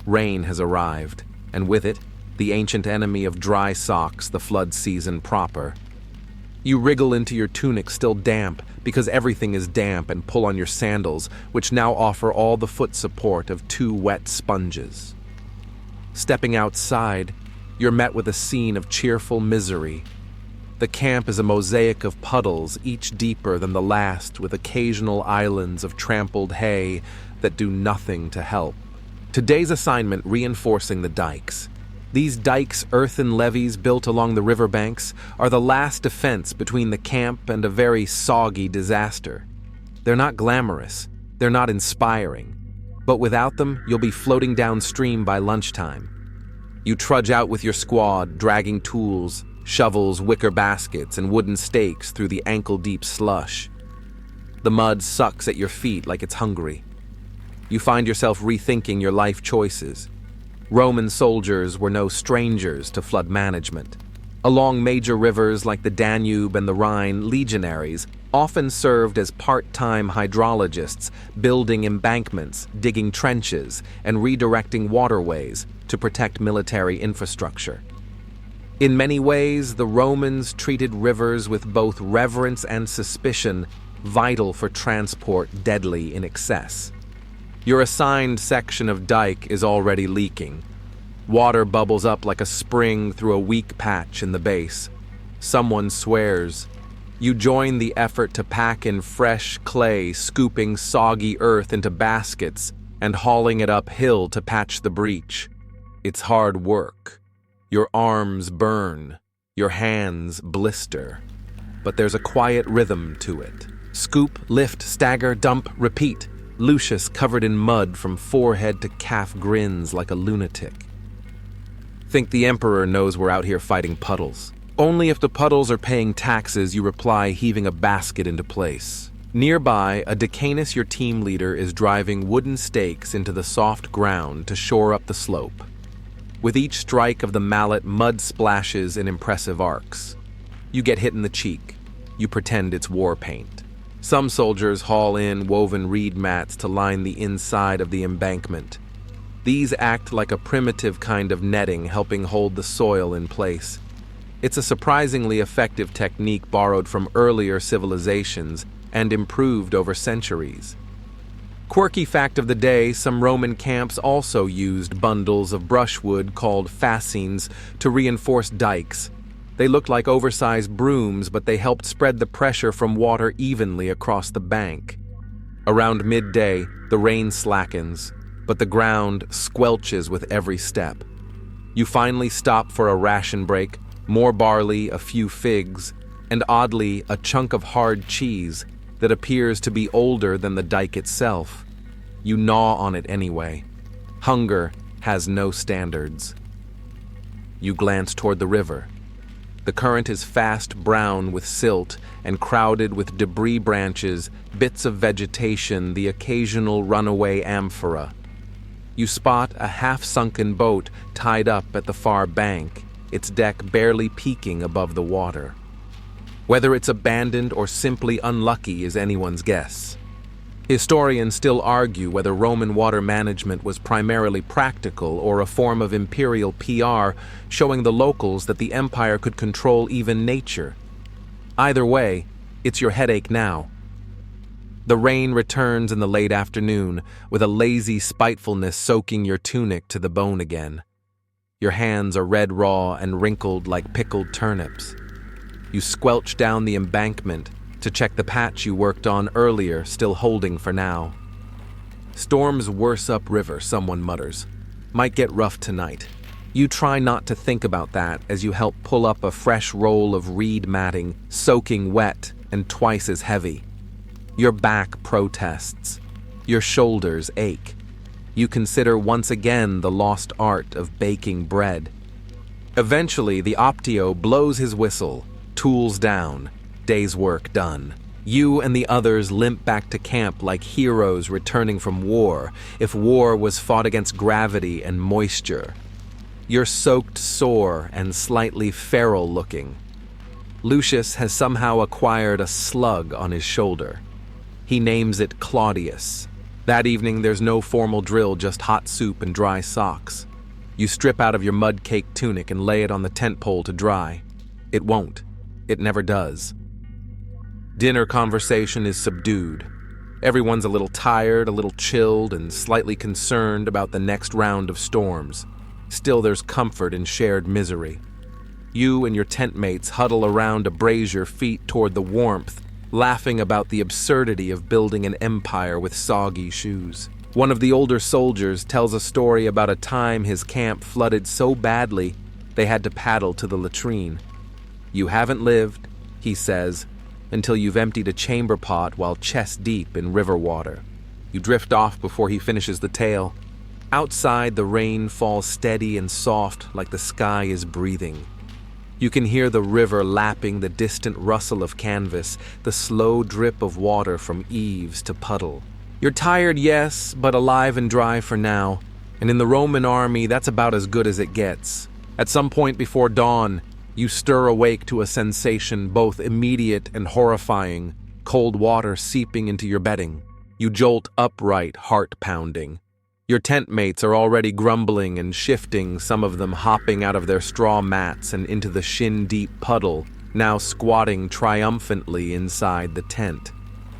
Rain has arrived, and with it, the ancient enemy of dry socks, the flood season proper. You wriggle into your tunic still damp, because everything is damp, and pull on your sandals, which now offer all the foot support of 2 wet sponges. Stepping outside, you're met with a scene of cheerful misery. The camp is a mosaic of puddles, each deeper than the last, with occasional islands of trampled hay that do nothing to help. Today's assignment: reinforcing the dikes. These dikes, earthen levees built along the riverbanks, are the last defense between the camp and a very soggy disaster. They're not glamorous, they're not inspiring, but without them, you'll be floating downstream by lunchtime. You trudge out with your squad, dragging tools, shovels, wicker baskets, and wooden stakes through the ankle-deep slush. The mud sucks at your feet like it's hungry. You find yourself rethinking your life choices. Roman soldiers were no strangers to flood management. Along major rivers like the Danube and the Rhine, legionaries often served as part-time hydrologists, building embankments, digging trenches, and redirecting waterways to protect military infrastructure. In many ways, the Romans treated rivers with both reverence and suspicion, vital for transport, deadly in excess. Your assigned section of dike is already leaking. Water bubbles up like a spring through a weak patch in the base. Someone swears. You join the effort to pack in fresh clay, scooping soggy earth into baskets and hauling it uphill to patch the breach. It's hard work. Your arms burn, your hands blister. But there's a quiet rhythm to it. Scoop, lift, stagger, dump, repeat. Lucius covered in mud from forehead to calf grins like a lunatic. Think the Emperor knows we're out here fighting puddles. Only if the puddles are paying taxes, you reply, heaving a basket into place. Nearby, a Decanus, your team leader, is driving wooden stakes into the soft ground to shore up the slope. With each strike of the mallet, mud splashes in impressive arcs. You get hit in the cheek. You pretend it's war paint. Some soldiers haul in woven reed mats to line the inside of the embankment. These act like a primitive kind of netting, helping hold the soil in place. It's a surprisingly effective technique borrowed from earlier civilizations and improved over centuries. Quirky fact of the day, some Roman camps also used bundles of brushwood called fascines to reinforce dikes. They looked like oversized brooms, but they helped spread the pressure from water evenly across the bank. Around midday, the rain slackens, but the ground squelches with every step. You finally stop for a ration break, more barley, a few figs, and oddly, a chunk of hard cheese that appears to be older than the dike itself. You gnaw on it anyway. Hunger has no standards. You glance toward the river. The current is fast brown with silt and crowded with debris branches, bits of vegetation, the occasional runaway amphora. You spot a half-sunken boat tied up at the far bank, its deck barely peeking above the water. Whether it's abandoned or simply unlucky is anyone's guess. Historians still argue whether Roman water management was primarily practical or a form of imperial PR, showing the locals that the empire could control even nature. Either way, it's your headache now. The rain returns in the late afternoon, with a lazy spitefulness soaking your tunic to the bone again. Your hands are red raw and wrinkled like pickled turnips. You squelch down the embankment to check the patch you worked on earlier, still holding for now. Storms worse upriver, someone mutters. Might get rough tonight. You try not to think about that as you help pull up a fresh roll of reed matting, soaking wet and twice as heavy. Your back protests. Your shoulders ache. You consider once again the lost art of baking bread. Eventually, the Optio blows his whistle, tools down, day's work done. You and the others limp back to camp like heroes returning from war, if war was fought against gravity and moisture. You're soaked sore and slightly feral looking. Lucius has somehow acquired a slug on his shoulder. He names it Claudius. That evening there's no formal drill, just hot soup and dry socks. You strip out of your mud-caked tunic and lay it on the tent pole to dry. It won't. It never does. Dinner conversation is subdued. Everyone's a little tired, a little chilled, and slightly concerned about the next round of storms. Still, there's comfort in shared misery. You and your tent mates huddle around a brazier, feet toward the warmth, laughing about the absurdity of building an empire with soggy shoes. One of the older soldiers tells a story about a time his camp flooded so badly they had to paddle to the latrine. You haven't lived, he says, until you've emptied a chamber pot while chest deep in river water. You drift off before he finishes the tale. Outside, the rain falls steady and soft like the sky is breathing. You can hear the river lapping the distant rustle of canvas, the slow drip of water from eaves to puddle. You're tired, yes, but alive and dry for now. And in the Roman army, that's about as good as it gets. At some point before dawn, you stir awake to a sensation both immediate and horrifying, cold water seeping into your bedding. You jolt upright, heart pounding. Your tent mates are already grumbling and shifting, some of them hopping out of their straw mats and into the shin-deep puddle, now squatting triumphantly inside the tent.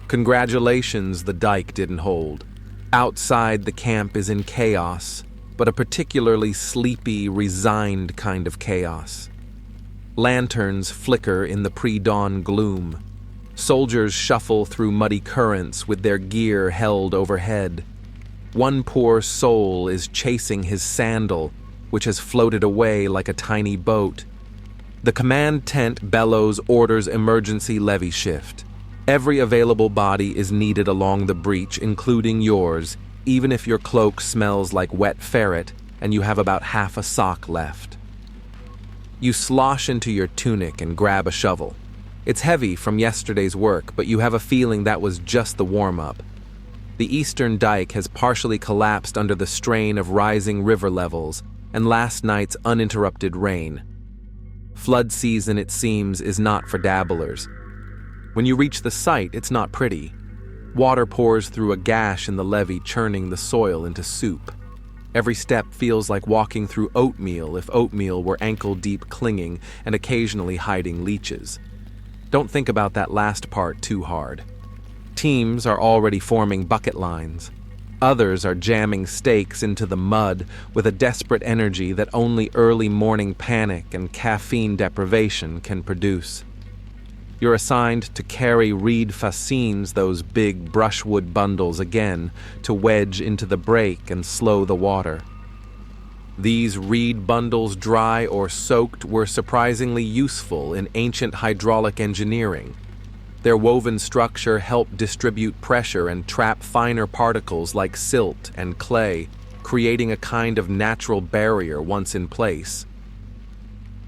Congratulations, the dike didn't hold. Outside, the camp is in chaos, but a particularly sleepy, resigned kind of chaos. Lanterns flicker in the pre-dawn gloom. Soldiers shuffle through muddy currents with their gear held overhead. One poor soul is chasing his sandal, which has floated away like a tiny boat. The command tent bellows orders emergency levy shift. Every available body is needed along the breach, including yours, even if your cloak smells like wet ferret and you have about half a sock left. You slosh into your tunic and grab a shovel. It's heavy from yesterday's work, but you have a feeling that was just the warm-up. The eastern dike has partially collapsed under the strain of rising river levels and last night's uninterrupted rain. Flood season, it seems, is not for dabblers. When you reach the site, it's not pretty. Water pours through a gash in the levee, churning the soil into soup. Every step feels like walking through oatmeal if oatmeal were ankle-deep clinging and occasionally hiding leeches. Don't think about that last part too hard. Teams are already forming bucket lines. Others are jamming stakes into the mud with a desperate energy that only early morning panic and caffeine deprivation can produce. You're assigned to carry reed fascines, those big brushwood bundles again, to wedge into the break and slow the water. These reed bundles, dry or soaked, were surprisingly useful in ancient hydraulic engineering. Their woven structure helped distribute pressure and trap finer particles like silt and clay, creating a kind of natural barrier once in place.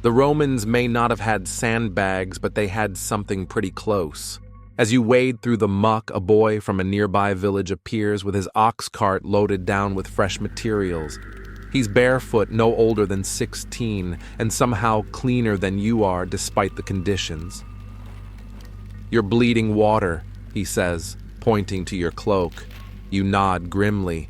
The Romans may not have had sandbags, but they had something pretty close. As you wade through the muck, a boy from a nearby village appears with his ox cart loaded down with fresh materials. He's barefoot, no older than 16, and somehow cleaner than you are despite the conditions. "You're bleeding water," he says, pointing to your cloak. You nod grimly.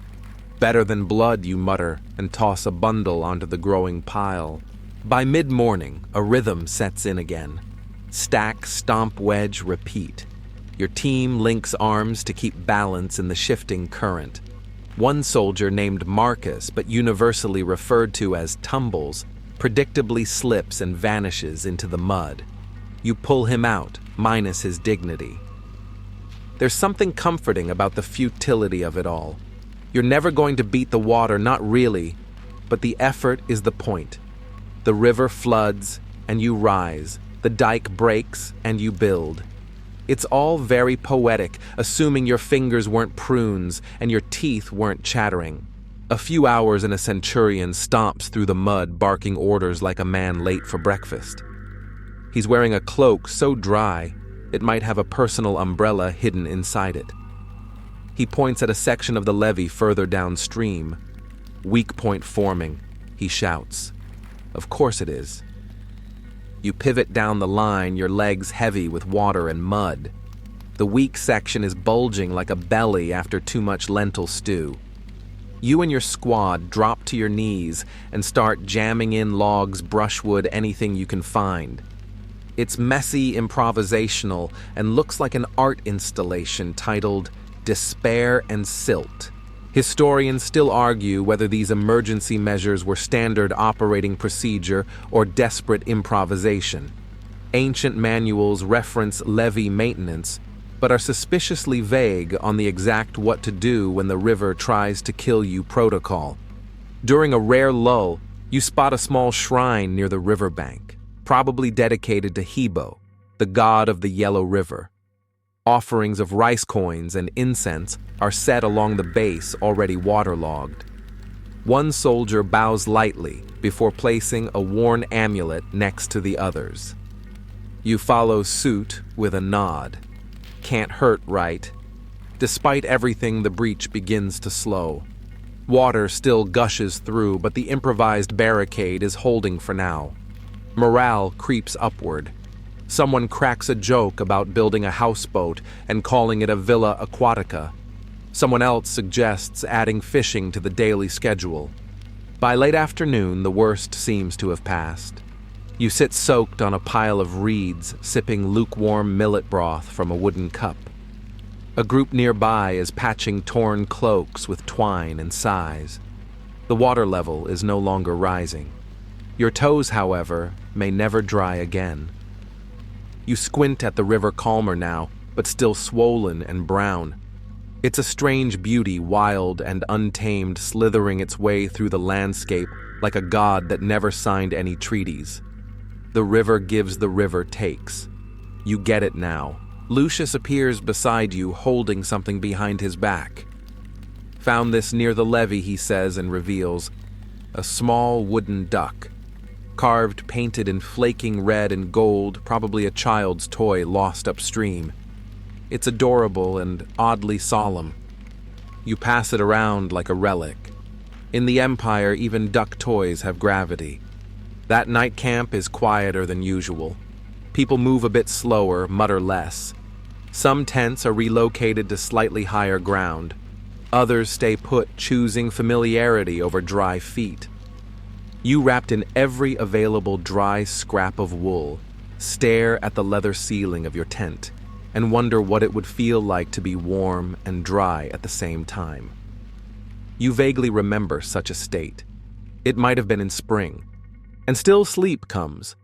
"Better than blood," you mutter, and toss a bundle onto the growing pile. By mid-morning, a rhythm sets in again. Stack, stomp, wedge, repeat. Your team links arms to keep balance in the shifting current. One soldier named Marcus, but universally referred to as Tumbles, predictably slips and vanishes into the mud. You pull him out, minus his dignity. There's something comforting about the futility of it all. You're never going to beat the water, not really, but the effort is the point. The river floods, and you rise. The dike breaks, and you build. It's all very poetic, assuming your fingers weren't prunes and your teeth weren't chattering. A few hours and a centurion stomps through the mud, barking orders like a man late for breakfast. He's wearing a cloak so dry, it might have a personal umbrella hidden inside it. He points at a section of the levee further downstream. "Weak point forming," he shouts. Of course it is. You pivot down the line, your legs heavy with water and mud. The weak section is bulging like a belly after too much lentil stew. You and your squad drop to your knees and start jamming in logs, brushwood, anything you can find. It's messy, improvisational, and looks like an art installation titled Despair and Silt. Historians still argue whether these emergency measures were standard operating procedure or desperate improvisation. Ancient manuals reference levee maintenance, but are suspiciously vague on the exact what to do when the river tries to kill you protocol. During a rare lull, you spot a small shrine near the riverbank, probably dedicated to Hebo, the god of the Yellow River. Offerings of rice coins and incense are set along the base, already waterlogged. One soldier bows lightly before placing a worn amulet next to the others. You follow suit with a nod. Can't hurt, right? Despite everything, the breach begins to slow. Water still gushes through, but the improvised barricade is holding for now. Morale creeps upward. Someone cracks a joke about building a houseboat and calling it a villa aquatica. Someone else suggests adding fishing to the daily schedule. By late afternoon, the worst seems to have passed. You sit soaked on a pile of reeds, sipping lukewarm millet broth from a wooden cup. A group nearby is patching torn cloaks with twine and sighs. The water level is no longer rising. Your toes, however, may never dry again. You squint at the river, calmer now, but still swollen and brown. It's a strange beauty, wild and untamed, slithering its way through the landscape like a god that never signed any treaties. The river gives, the river takes. You get it now. Lucius appears beside you, holding something behind his back. Found this near the levee, he says, and reveals a small wooden duck. Carved, painted in flaking red and gold, probably a child's toy lost upstream. It's adorable and oddly solemn. You pass it around like a relic. In the Empire, even duck toys have gravity. That night camp is quieter than usual. People move a bit slower, mutter less. Some tents are relocated to slightly higher ground. Others stay put, choosing familiarity over dry feet. You, wrapped in every available dry scrap of wool, stare at the leather ceiling of your tent and wonder what it would feel like to be warm and dry at the same time. You vaguely remember such a state. It might have been in spring. And still sleep comes,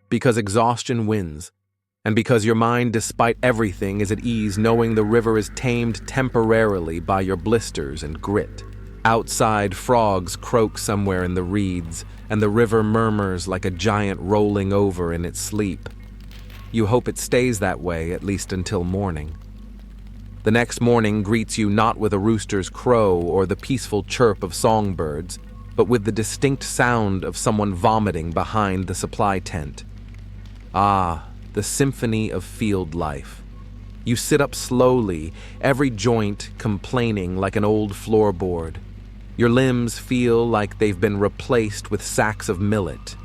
because exhaustion wins, and because your mind, despite everything, is at ease knowing the river is tamed temporarily by your blisters and grit. Outside, frogs croak somewhere in the reeds, and the river murmurs like a giant rolling over in its sleep. You hope it stays that way, at least until morning. The next morning greets you not with a rooster's crow or the peaceful chirp of songbirds, but with the distinct sound of someone vomiting behind the supply tent. Ah, the symphony of field life. You sit up slowly, every joint complaining like an old floorboard. Your limbs feel like they've been replaced with sacks of millet.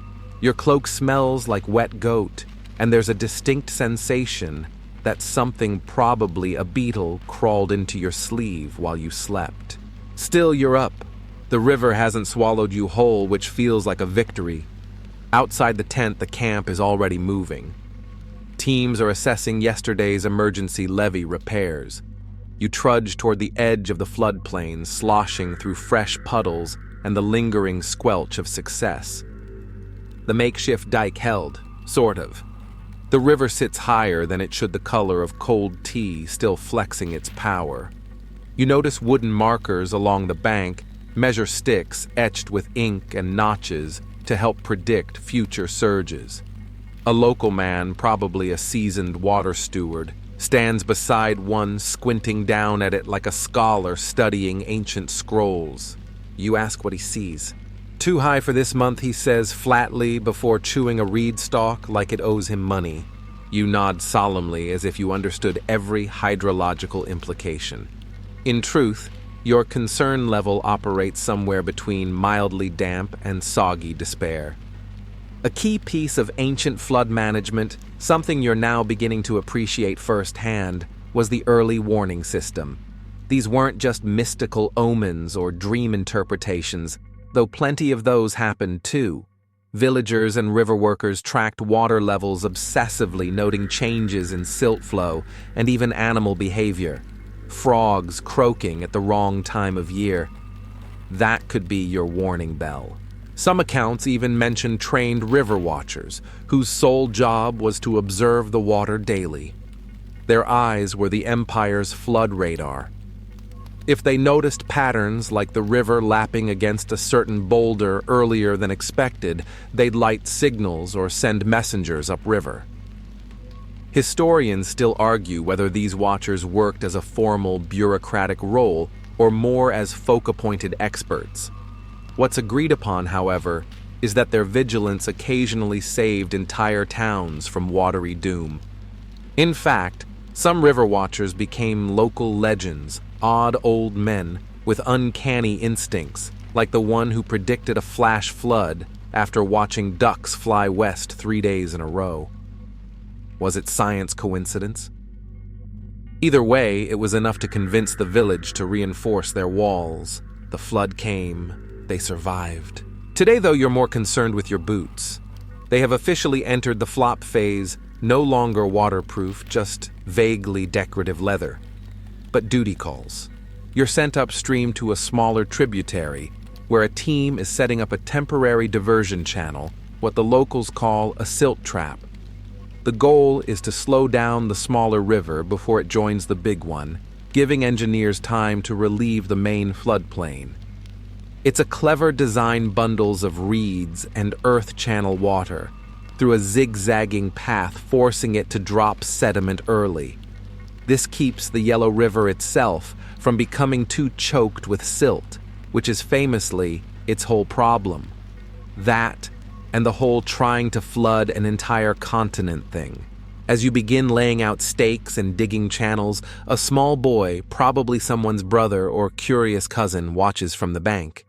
Your cloak smells like wet goat, and there's a distinct sensation that something, probably a beetle, crawled into your sleeve while you slept. Still, you're up. The river hasn't swallowed you whole, which feels like a victory. Outside the tent, the camp is already moving. Teams are assessing yesterday's emergency levee repairs. You trudge toward the edge of the floodplain, sloshing through fresh puddles and the lingering squelch of success. The makeshift dike held, sort of. The river sits higher than it should, the color of cold tea still flexing its power. You notice wooden markers along the bank, measure sticks etched with ink and notches to help predict future surges. A local man, probably a seasoned water steward, stands beside one, squinting down at it like a scholar studying ancient scrolls. You ask what he sees. Too high for this month, he says flatly before chewing a reed stalk like it owes him money. You nod solemnly as if you understood every hydrological implication. In truth, your concern level operates somewhere between mildly damp and soggy despair. A key piece of ancient flood management, something you're now beginning to appreciate firsthand, was the early warning system. These weren't just mystical omens or dream interpretations, though plenty of those happened too. Villagers and river workers tracked water levels obsessively, noting changes in silt flow and even animal behavior. Frogs croaking at the wrong time of year. That could be your warning bell. Some accounts even mention trained river watchers, whose sole job was to observe the water daily. Their eyes were the Empire's flood radar. If they noticed patterns like the river lapping against a certain boulder earlier than expected, they'd light signals or send messengers upriver. Historians still argue whether these watchers worked as a formal bureaucratic role or more as folk-appointed experts. What's agreed upon, however, is that their vigilance occasionally saved entire towns from watery doom. In fact, some river watchers became local legends, odd old men with uncanny instincts, like the one who predicted a flash flood after watching ducks fly west 3 days in a row. Was it science coincidence? Either way, it was enough to convince the village to reinforce their walls. The flood came. They survived. Today, though, you're more concerned with your boots. They have officially entered the flop phase, no longer waterproof, just vaguely decorative leather. But duty calls. You're sent upstream to a smaller tributary, where a team is setting up a temporary diversion channel, what the locals call a silt trap. The goal is to slow down the smaller river before it joins the big one, giving engineers time to relieve the main floodplain. It's a clever design bundles of reeds and earth channel water, through a zigzagging path forcing it to drop sediment early. This keeps the Yellow River itself from becoming too choked with silt, which is famously its whole problem. That and the whole trying to flood an entire continent thing. As you begin laying out stakes and digging channels, a small boy, probably someone's brother or curious cousin, watches from the bank.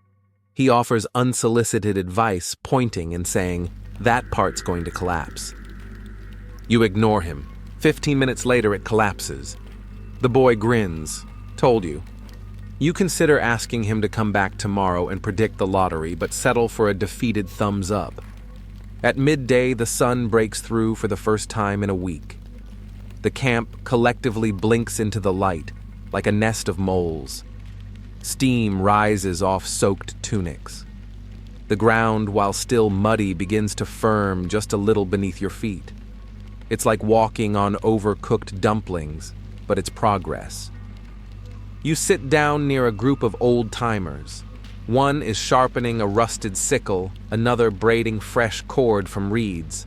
He offers unsolicited advice, pointing and saying, "That part's going to collapse." You ignore him. 15 minutes later, it collapses. The boy grins. Told you. You consider asking him to come back tomorrow and predict the lottery, but settle for a defeated thumbs up. At midday, the sun breaks through for the first time in a week. The camp collectively blinks into the light, like a nest of moles. Steam rises off soaked tunics. The ground, while still muddy, begins to firm just a little beneath your feet. It's like walking on overcooked dumplings, but it's progress. You sit down near a group of old-timers. One is sharpening a rusted sickle, another braiding fresh cord from reeds.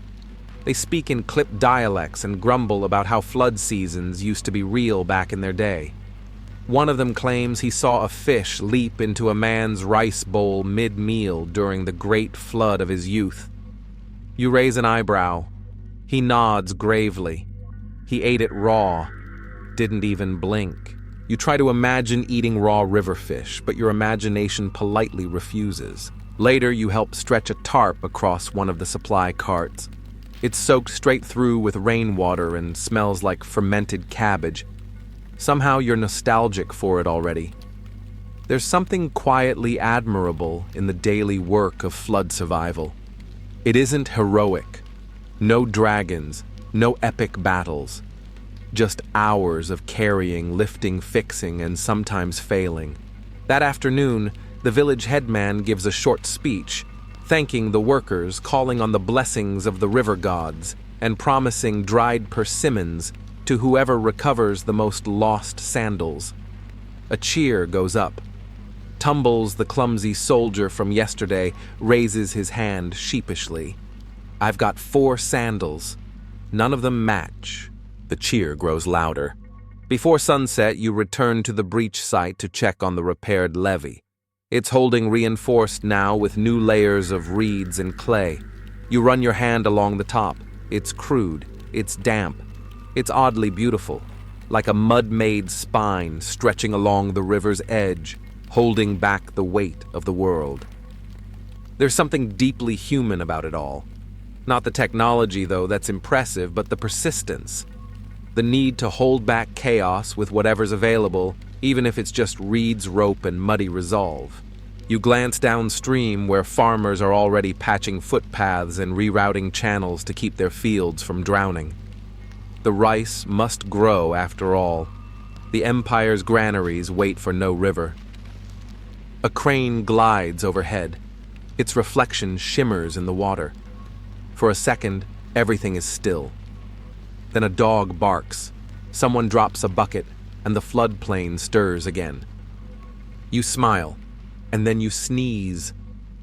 They speak in clipped dialects and grumble about how flood seasons used to be real back in their day. One of them claims he saw a fish leap into a man's rice bowl mid-meal during the great flood of his youth. You raise an eyebrow. He nods gravely. He ate it raw, didn't even blink. You try to imagine eating raw river fish, but your imagination politely refuses. Later, you help stretch a tarp across one of the supply carts. It's soaked straight through with rainwater and smells like fermented cabbage. Somehow you're nostalgic for it already. There's something quietly admirable in the daily work of flood survival. It isn't heroic. No dragons, no epic battles. Just hours of carrying, lifting, fixing, and sometimes failing. That afternoon, the village headman gives a short speech, thanking the workers, calling on the blessings of the river gods, and promising dried persimmons to whoever recovers the most lost sandals. A cheer goes up. Tumbles the clumsy soldier from yesterday, raises his hand sheepishly. "I've got 4 sandals. None of them match." The cheer grows louder. Before sunset, you return to the breach site to check on the repaired levee. It's holding reinforced now with new layers of reeds and clay. You run your hand along the top. It's crude. It's damp. It's oddly beautiful, like a mud-made spine stretching along the river's edge, holding back the weight of the world. There's something deeply human about it all. Not the technology, though, that's impressive, but the persistence. The need to hold back chaos with whatever's available, even if it's just reeds, rope, and muddy resolve. You glance downstream where farmers are already patching footpaths and rerouting channels to keep their fields from drowning. The rice must grow after all. The empire's granaries wait for no river. A crane glides overhead. Its reflection shimmers in the water. For a second, everything is still. Then a dog barks. Someone drops a bucket, and the floodplain stirs again. You smile, and then you sneeze,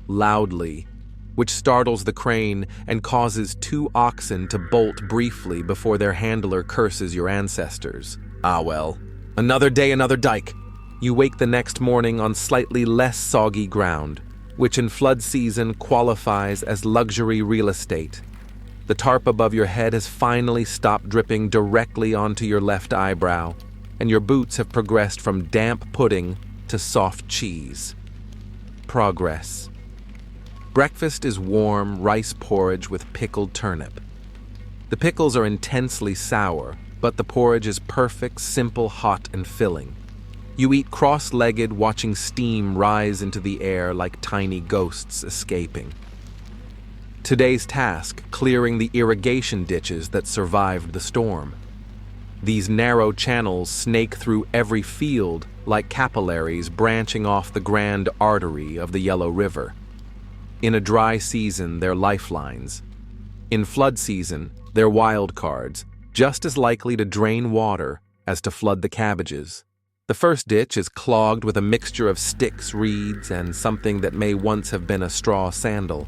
loudly, which startles the crane and causes 2 oxen to bolt briefly before their handler curses your ancestors. Ah well, another day, another dike. You wake the next morning on slightly less soggy ground, which in flood season qualifies as luxury real estate. The tarp above your head has finally stopped dripping directly onto your left eyebrow, and your boots have progressed from damp pudding to soft cheese. Progress. Breakfast is warm rice porridge with pickled turnip. The pickles are intensely sour, but the porridge is perfect, simple, hot, and filling. You eat cross-legged, watching steam rise into the air like tiny ghosts escaping. Today's task, clearing the irrigation ditches that survived the storm. These narrow channels snake through every field like capillaries branching off the grand artery of the Yellow River. In a dry season, they're lifelines. In flood season, they're wild cards, just as likely to drain water as to flood the cabbages. The first ditch is clogged with a mixture of sticks, reeds, and something that may once have been a straw sandal.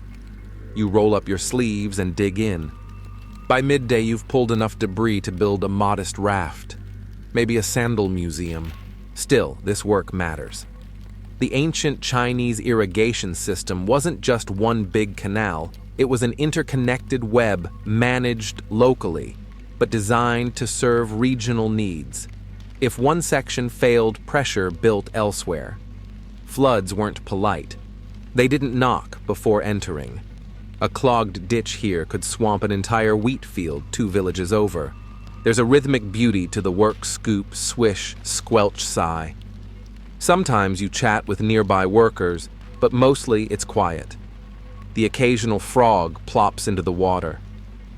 You roll up your sleeves and dig in. By midday, you've pulled enough debris to build a modest raft, maybe a sandal museum. Still, this work matters. The ancient Chinese irrigation system wasn't just one big canal, it was an interconnected web managed locally, but designed to serve regional needs. If one section failed, pressure built elsewhere. Floods weren't polite. They didn't knock before entering. A clogged ditch here could swamp an entire wheat field 2 villages over. There's a rhythmic beauty to the work scoop, swish, squelch sigh. Sometimes you chat with nearby workers, but mostly it's quiet. The occasional frog plops into the water.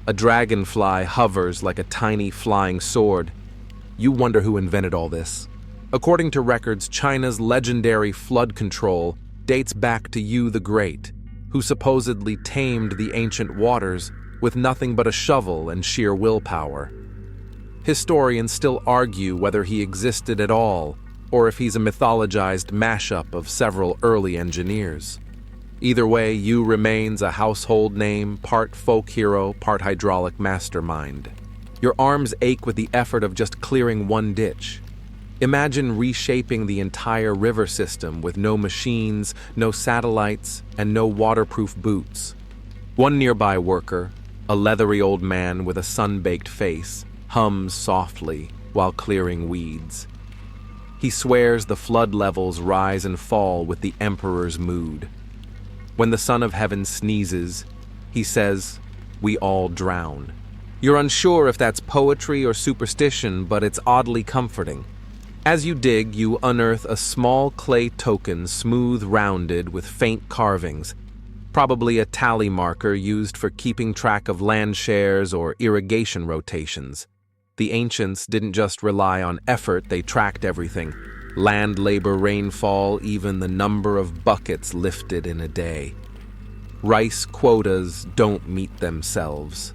A dragonfly hovers like a tiny flying sword. You wonder who invented all this. According to records, China's legendary flood control dates back to Yu the Great, who supposedly tamed the ancient waters with nothing but a shovel and sheer willpower. Historians still argue whether he existed at all, or if he's a mythologized mashup of several early engineers. Either way, Yu remains a household name, part folk hero, part hydraulic mastermind. Your arms ache with the effort of just clearing one ditch. Imagine reshaping the entire river system with no machines, no satellites, and no waterproof boots. One nearby worker, a leathery old man with a sun-baked face, hums softly while clearing weeds. He swears the flood levels rise and fall with the emperor's mood. When the son of heaven sneezes, he says, "We all drown." You're unsure if that's poetry or superstition, but it's oddly comforting. As you dig, you unearth a small clay token, smooth-rounded with faint carvings, probably a tally marker used for keeping track of land shares or irrigation rotations. The ancients didn't just rely on effort, they tracked everything. Land labor, rainfall, even the number of buckets lifted in a day. Rice quotas don't meet themselves.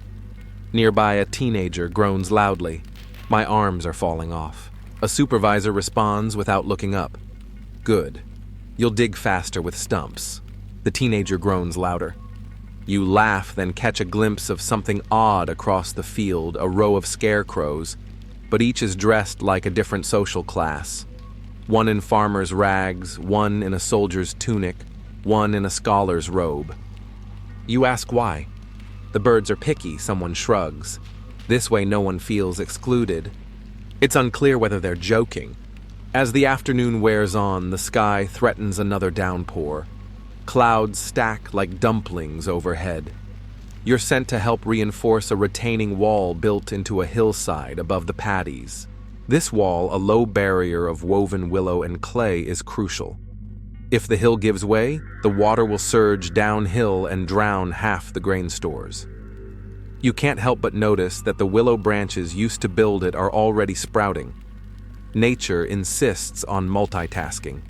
Nearby, a teenager groans loudly. My arms are falling off. A supervisor responds without looking up. Good. You'll dig faster with stumps. The teenager groans louder. You laugh, then catch a glimpse of something odd across the field, a row of scarecrows, but each is dressed like a different social class. One in farmer's rags, one in a soldier's tunic, one in a scholar's robe. You ask why. The birds are picky, someone shrugs. This way no one feels excluded. It's unclear whether they're joking. As the afternoon wears on, the sky threatens another downpour. Clouds stack like dumplings overhead. You're sent to help reinforce a retaining wall built into a hillside above the paddies. This wall, a low barrier of woven willow and clay, is crucial. If the hill gives way, the water will surge downhill and drown half the grain stores. You can't help but notice that the willow branches used to build it are already sprouting. Nature insists on multitasking.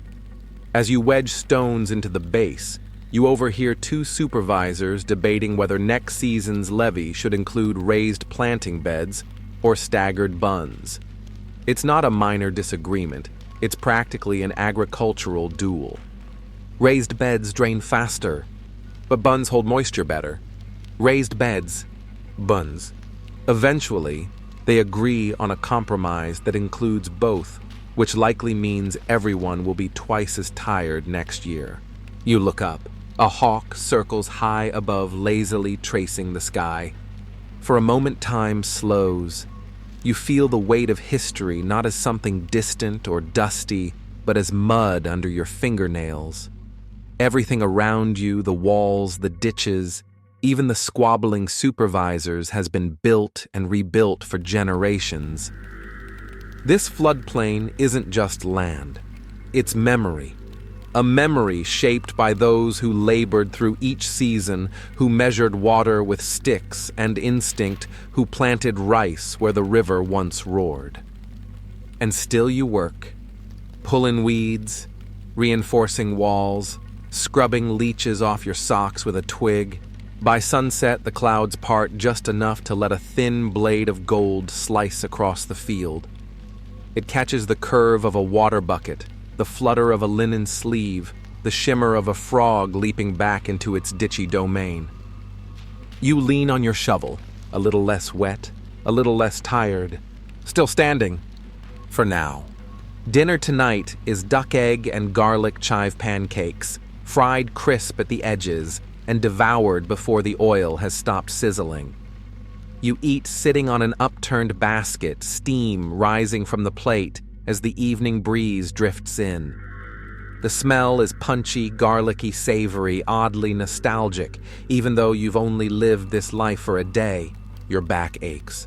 As you wedge stones into the base, you overhear two supervisors debating whether next season's levee should include raised planting beds or staggered bunds. It's not a minor disagreement, it's practically an agricultural duel. Raised beds drain faster, but bunds hold moisture better. Raised beds, bunds. Eventually, they agree on a compromise that includes both, which likely means everyone will be twice as tired next year. You look up. A hawk circles high above, lazily tracing the sky. For a moment, time slows. You feel the weight of history not as something distant or dusty, but as mud under your fingernails. Everything around you, the walls, the ditches, even the squabbling supervisors, has been built and rebuilt for generations. This floodplain isn't just land. It's memory. A memory shaped by those who labored through each season, who measured water with sticks, and instinct, who planted rice where the river once roared. And still you work, pulling weeds, reinforcing walls, scrubbing leeches off your socks with a twig. By sunset, the clouds part just enough to let a thin blade of gold slice across the field. It catches the curve of a water bucket, the flutter of a linen sleeve, the shimmer of a frog leaping back into its ditchy domain. You lean on your shovel, a little less wet, a little less tired, still standing. For now. Dinner tonight is duck egg and garlic chive pancakes, fried crisp at the edges and devoured before the oil has stopped sizzling. You eat sitting on an upturned basket, steam rising from the plate as the evening breeze drifts in. The smell is punchy, garlicky, savory, oddly nostalgic. Even though you've only lived this life for a day, your back aches.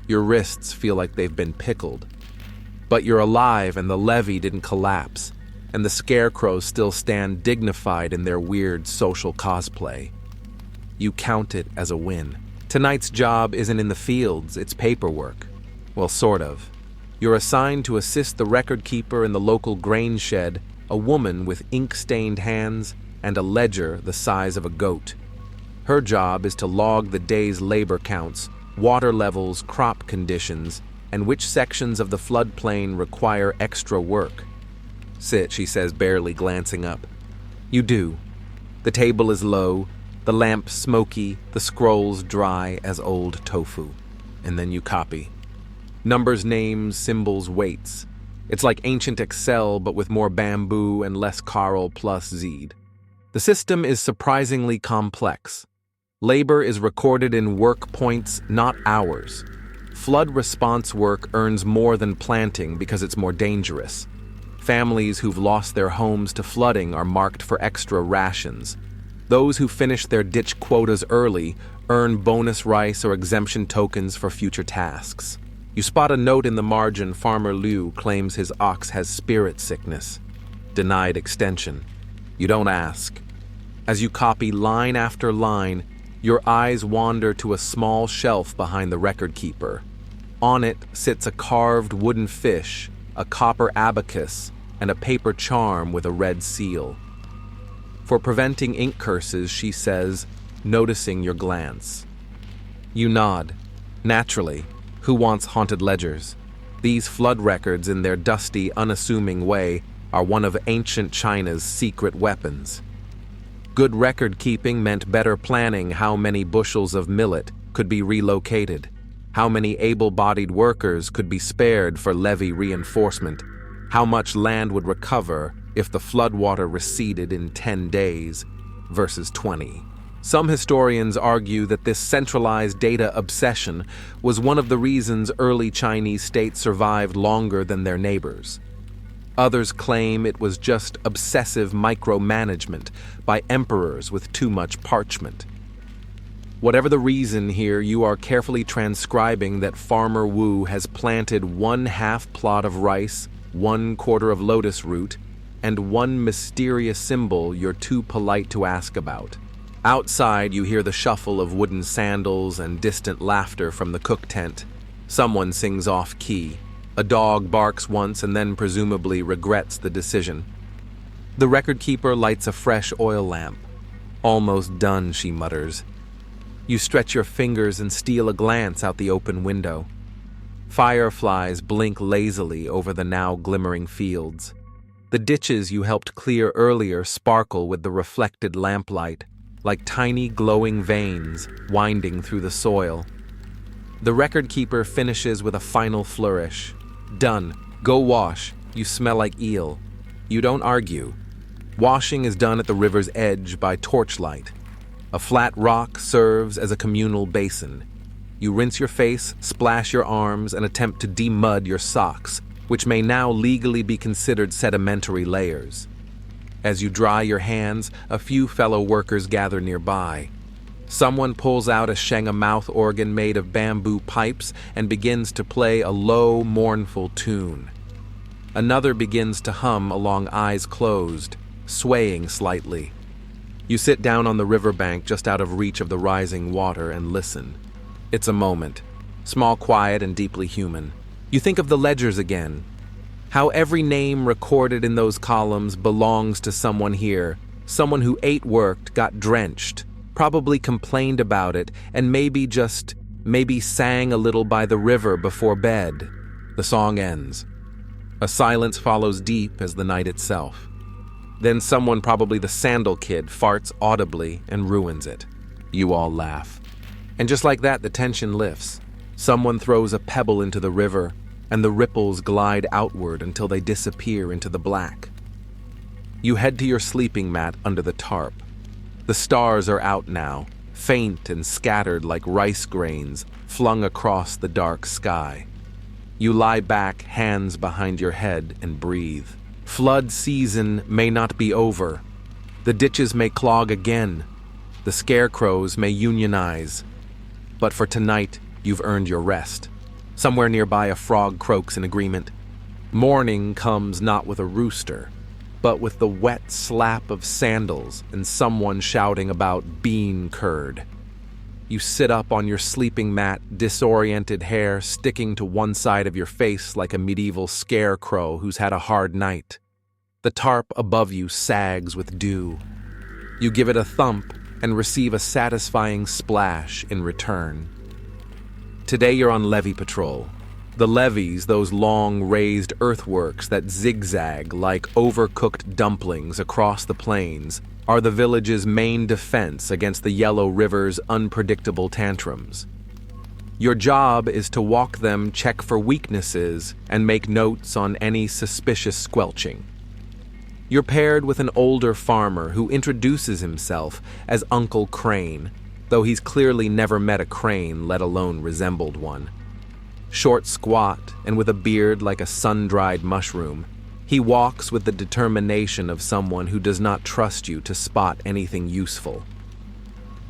Your wrists feel like they've been pickled. But you're alive and the levee didn't collapse, and the scarecrows still stand dignified in their weird social cosplay. You count it as a win. Tonight's job isn't in the fields, it's paperwork. Well, sort of. You're assigned to assist the record keeper in the local grain shed, a woman with ink-stained hands and a ledger the size of a goat. Her job is to log the day's labor counts, water levels, crop conditions, and which sections of the floodplain require extra work. Sit, she says, barely glancing up. You do. The table is low, the lamp smoky, the scrolls dry as old tofu. And then you copy. Numbers, names, symbols, weights. It's like ancient Excel, but with more bamboo and less Carl plus Zed. The system is surprisingly complex. Labor is recorded in work points, not hours. Flood response work earns more than planting because it's more dangerous. Families who've lost their homes to flooding are marked for extra rations. Those who finish their ditch quotas early earn bonus rice or exemption tokens for future tasks. You spot a note in the margin. Farmer Liu claims his ox has spirit sickness. Denied extension. You don't ask. As you copy line after line, your eyes wander to a small shelf behind the record keeper. On it sits a carved wooden fish, a copper abacus, and a paper charm with a red seal. For preventing ink curses, she says, noticing your glance. You nod. Naturally. Who wants haunted ledgers? These flood records, in their dusty, unassuming way, are one of ancient China's secret weapons. Good record-keeping meant better planning how many bushels of millet could be relocated, how many able-bodied workers could be spared for levee reinforcement, how much land would recover if the floodwater receded in 10 days versus 20. Some historians argue that this centralized data obsession was one of the reasons early Chinese states survived longer than their neighbors. Others claim it was just obsessive micromanagement by emperors with too much parchment. Whatever the reason here, you are carefully transcribing that Farmer Wu has planted 1/2 plot of rice, 1/4 of lotus root, and one mysterious symbol you're too polite to ask about. Outside, you hear the shuffle of wooden sandals and distant laughter from the cook tent. Someone sings off-key. A dog barks once and then presumably regrets the decision. The record keeper lights a fresh oil lamp. "Almost done," she mutters. You stretch your fingers and steal a glance out the open window. Fireflies blink lazily over the now glimmering fields. The ditches you helped clear earlier sparkle with the reflected lamplight, like tiny glowing veins winding through the soil. The record keeper finishes with a final flourish. "Done. Go wash. You smell like eel." You don't argue. Washing is done at the river's edge by torchlight. A flat rock serves as a communal basin. You rinse your face, splash your arms, and attempt to demud your socks, which may now legally be considered sedimentary layers. As you dry your hands, a few fellow workers gather nearby. Someone pulls out a Sheng mouth organ made of bamboo pipes and begins to play a low, mournful tune. Another begins to hum along eyes closed, swaying slightly. You sit down on the riverbank just out of reach of the rising water and listen. It's a moment, small, quiet, and deeply human. You think of the ledgers again. How every name recorded in those columns belongs to someone here, someone who ate, worked, got drenched, probably complained about it, and maybe sang a little by the river before bed. The song ends. A silence follows deep as the night itself. Then someone, probably the sandal kid, farts audibly and ruins it. You all laugh. And just like that, the tension lifts. Someone throws a pebble into the river, and the ripples glide outward until they disappear into the black. You head to your sleeping mat under the tarp. The stars are out now, faint and scattered like rice grains flung across the dark sky. You lie back, hands behind your head, and breathe. Flood season may not be over. The ditches may clog again. The scarecrows may unionize. But for tonight, you've earned your rest. Somewhere nearby, a frog croaks in agreement. Morning comes not with a rooster, but with the wet slap of sandals and someone shouting about bean curd. You sit up on your sleeping mat, disoriented hair sticking to one side of your face like a medieval scarecrow who's had a hard night. The tarp above you sags with dew. You give it a thump and receive a satisfying splash in return. Today you're on levee patrol. The levees, those long raised earthworks that zigzag like overcooked dumplings across the plains, are the village's main defense against the Yellow River's unpredictable tantrums. Your job is to walk them, check for weaknesses, and make notes on any suspicious squelching. You're paired with an older farmer who introduces himself as Uncle Crane, though he's clearly never met a crane, let alone resembled one. Short, squat, and with a beard like a sun-dried mushroom, he walks with the determination of someone who does not trust you to spot anything useful.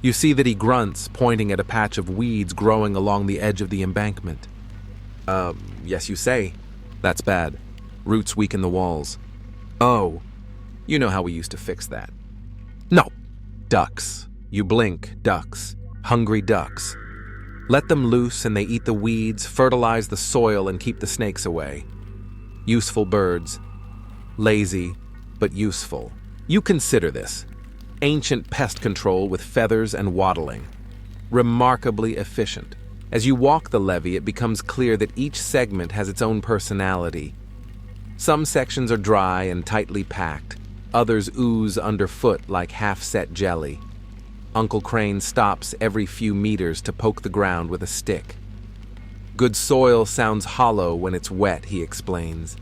You see that he grunts, pointing at a patch of weeds growing along the edge of the embankment. Yes, you say. That's bad. Roots weaken the walls. Oh, you know how we used to fix that. No. Ducks. You blink, ducks. Hungry ducks. Let them loose and they eat the weeds, fertilize the soil, and keep the snakes away. Useful birds. Lazy, but useful. You consider this. Ancient pest control with feathers and waddling. Remarkably efficient. As you walk the levee, it becomes clear that each segment has its own personality. Some sections are dry and tightly packed. Others ooze underfoot like half-set jelly. Uncle Crane stops every few meters to poke the ground with a stick. Good soil sounds hollow when it's wet, he explains.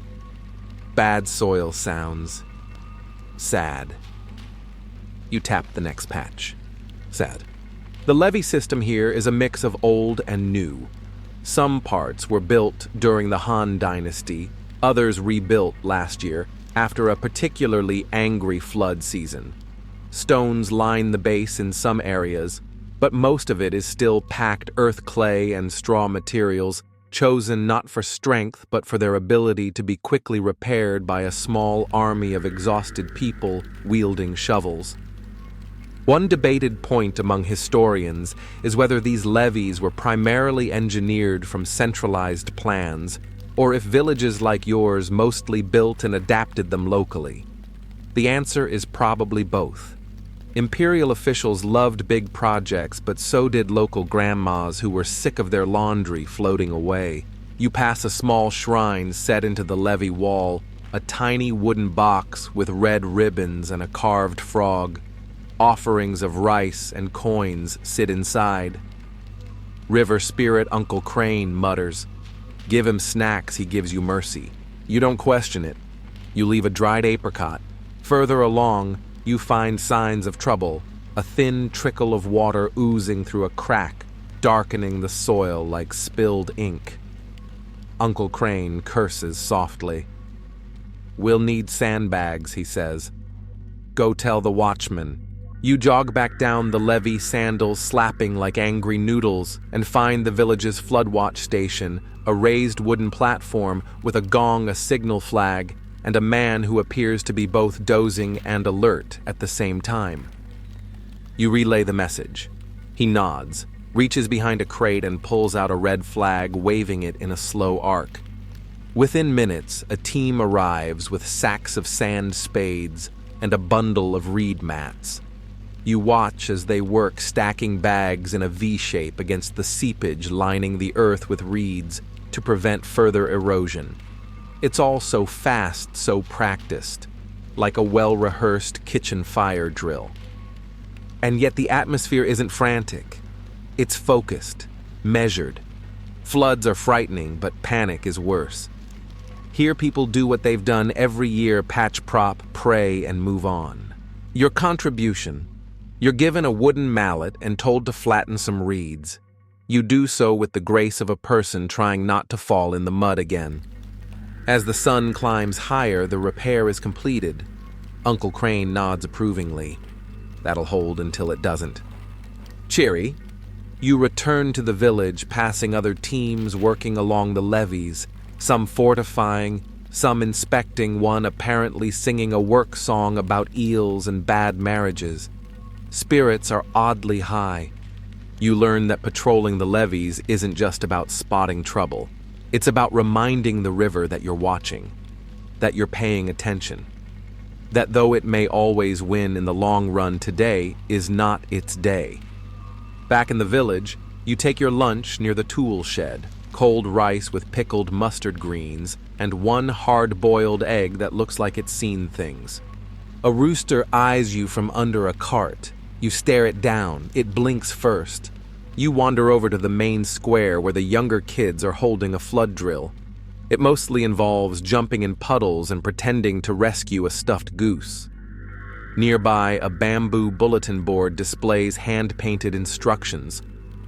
Bad soil sounds sad. You tap the next patch. Sad. The levee system here is a mix of old and new. Some parts were built during the Han Dynasty, others rebuilt last year after a particularly angry flood season. Stones line the base in some areas, But most of it is still packed earth clay and straw materials, chosen not for strength but for their ability to be quickly repaired by a small army of exhausted people wielding shovels. One debated point among historians is whether these levees were primarily engineered from centralized plans, or if villages like yours mostly built and adapted them locally. The answer is probably both. Imperial officials loved big projects, but so did local grandmas who were sick of their laundry floating away. You pass a small shrine set into the levee wall, a tiny wooden box with red ribbons and a carved frog. Offerings of rice and coins sit inside. River spirit Uncle Crane mutters, "Give him snacks, he gives you mercy." You don't question it. You leave a dried apricot. Further along, you find signs of trouble, a thin trickle of water oozing through a crack, darkening the soil like spilled ink. Uncle Crane curses softly. "We'll need sandbags," he says. "Go tell the watchman." You jog back down the levee, sandals slapping like angry noodles, and find the village's floodwatch station, a raised wooden platform with a gong, a signal flag, and a man who appears to be both dozing and alert at the same time. You relay the message. He nods, reaches behind a crate and pulls out a red flag, waving it in a slow arc. Within minutes, a team arrives with sacks of sand spades and a bundle of reed mats. You watch as they work stacking bags in a V-shape against the seepage lining the earth with reeds to prevent further erosion. It's all so fast, so practiced, like a well-rehearsed kitchen fire drill. And yet the atmosphere isn't frantic. It's focused, measured. Floods are frightening, but panic is worse. Here people do what they've done every year: patch prop, pray, and move on. Your contribution. You're given a wooden mallet and told to flatten some reeds. You do so with the grace of a person trying not to fall in the mud again. As the sun climbs higher, the repair is completed. Uncle Crane nods approvingly. That'll hold until it doesn't. Cheery, you return to the village, passing other teams working along the levees, some fortifying, some inspecting, one apparently singing a work song about eels and bad marriages. Spirits are oddly high. You learn that patrolling the levees isn't just about spotting trouble. It's about reminding the river that you're watching, that you're paying attention, that though it may always win in the long run, today is not its day. Back in the village, you take your lunch near the tool shed, cold rice with pickled mustard greens, and one hard-boiled egg that looks like it's seen things. A rooster eyes you from under a cart. You stare it down. It blinks first. You wander over to the main square where the younger kids are holding a flood drill. It mostly involves jumping in puddles and pretending to rescue a stuffed goose. Nearby, a bamboo bulletin board displays hand-painted instructions.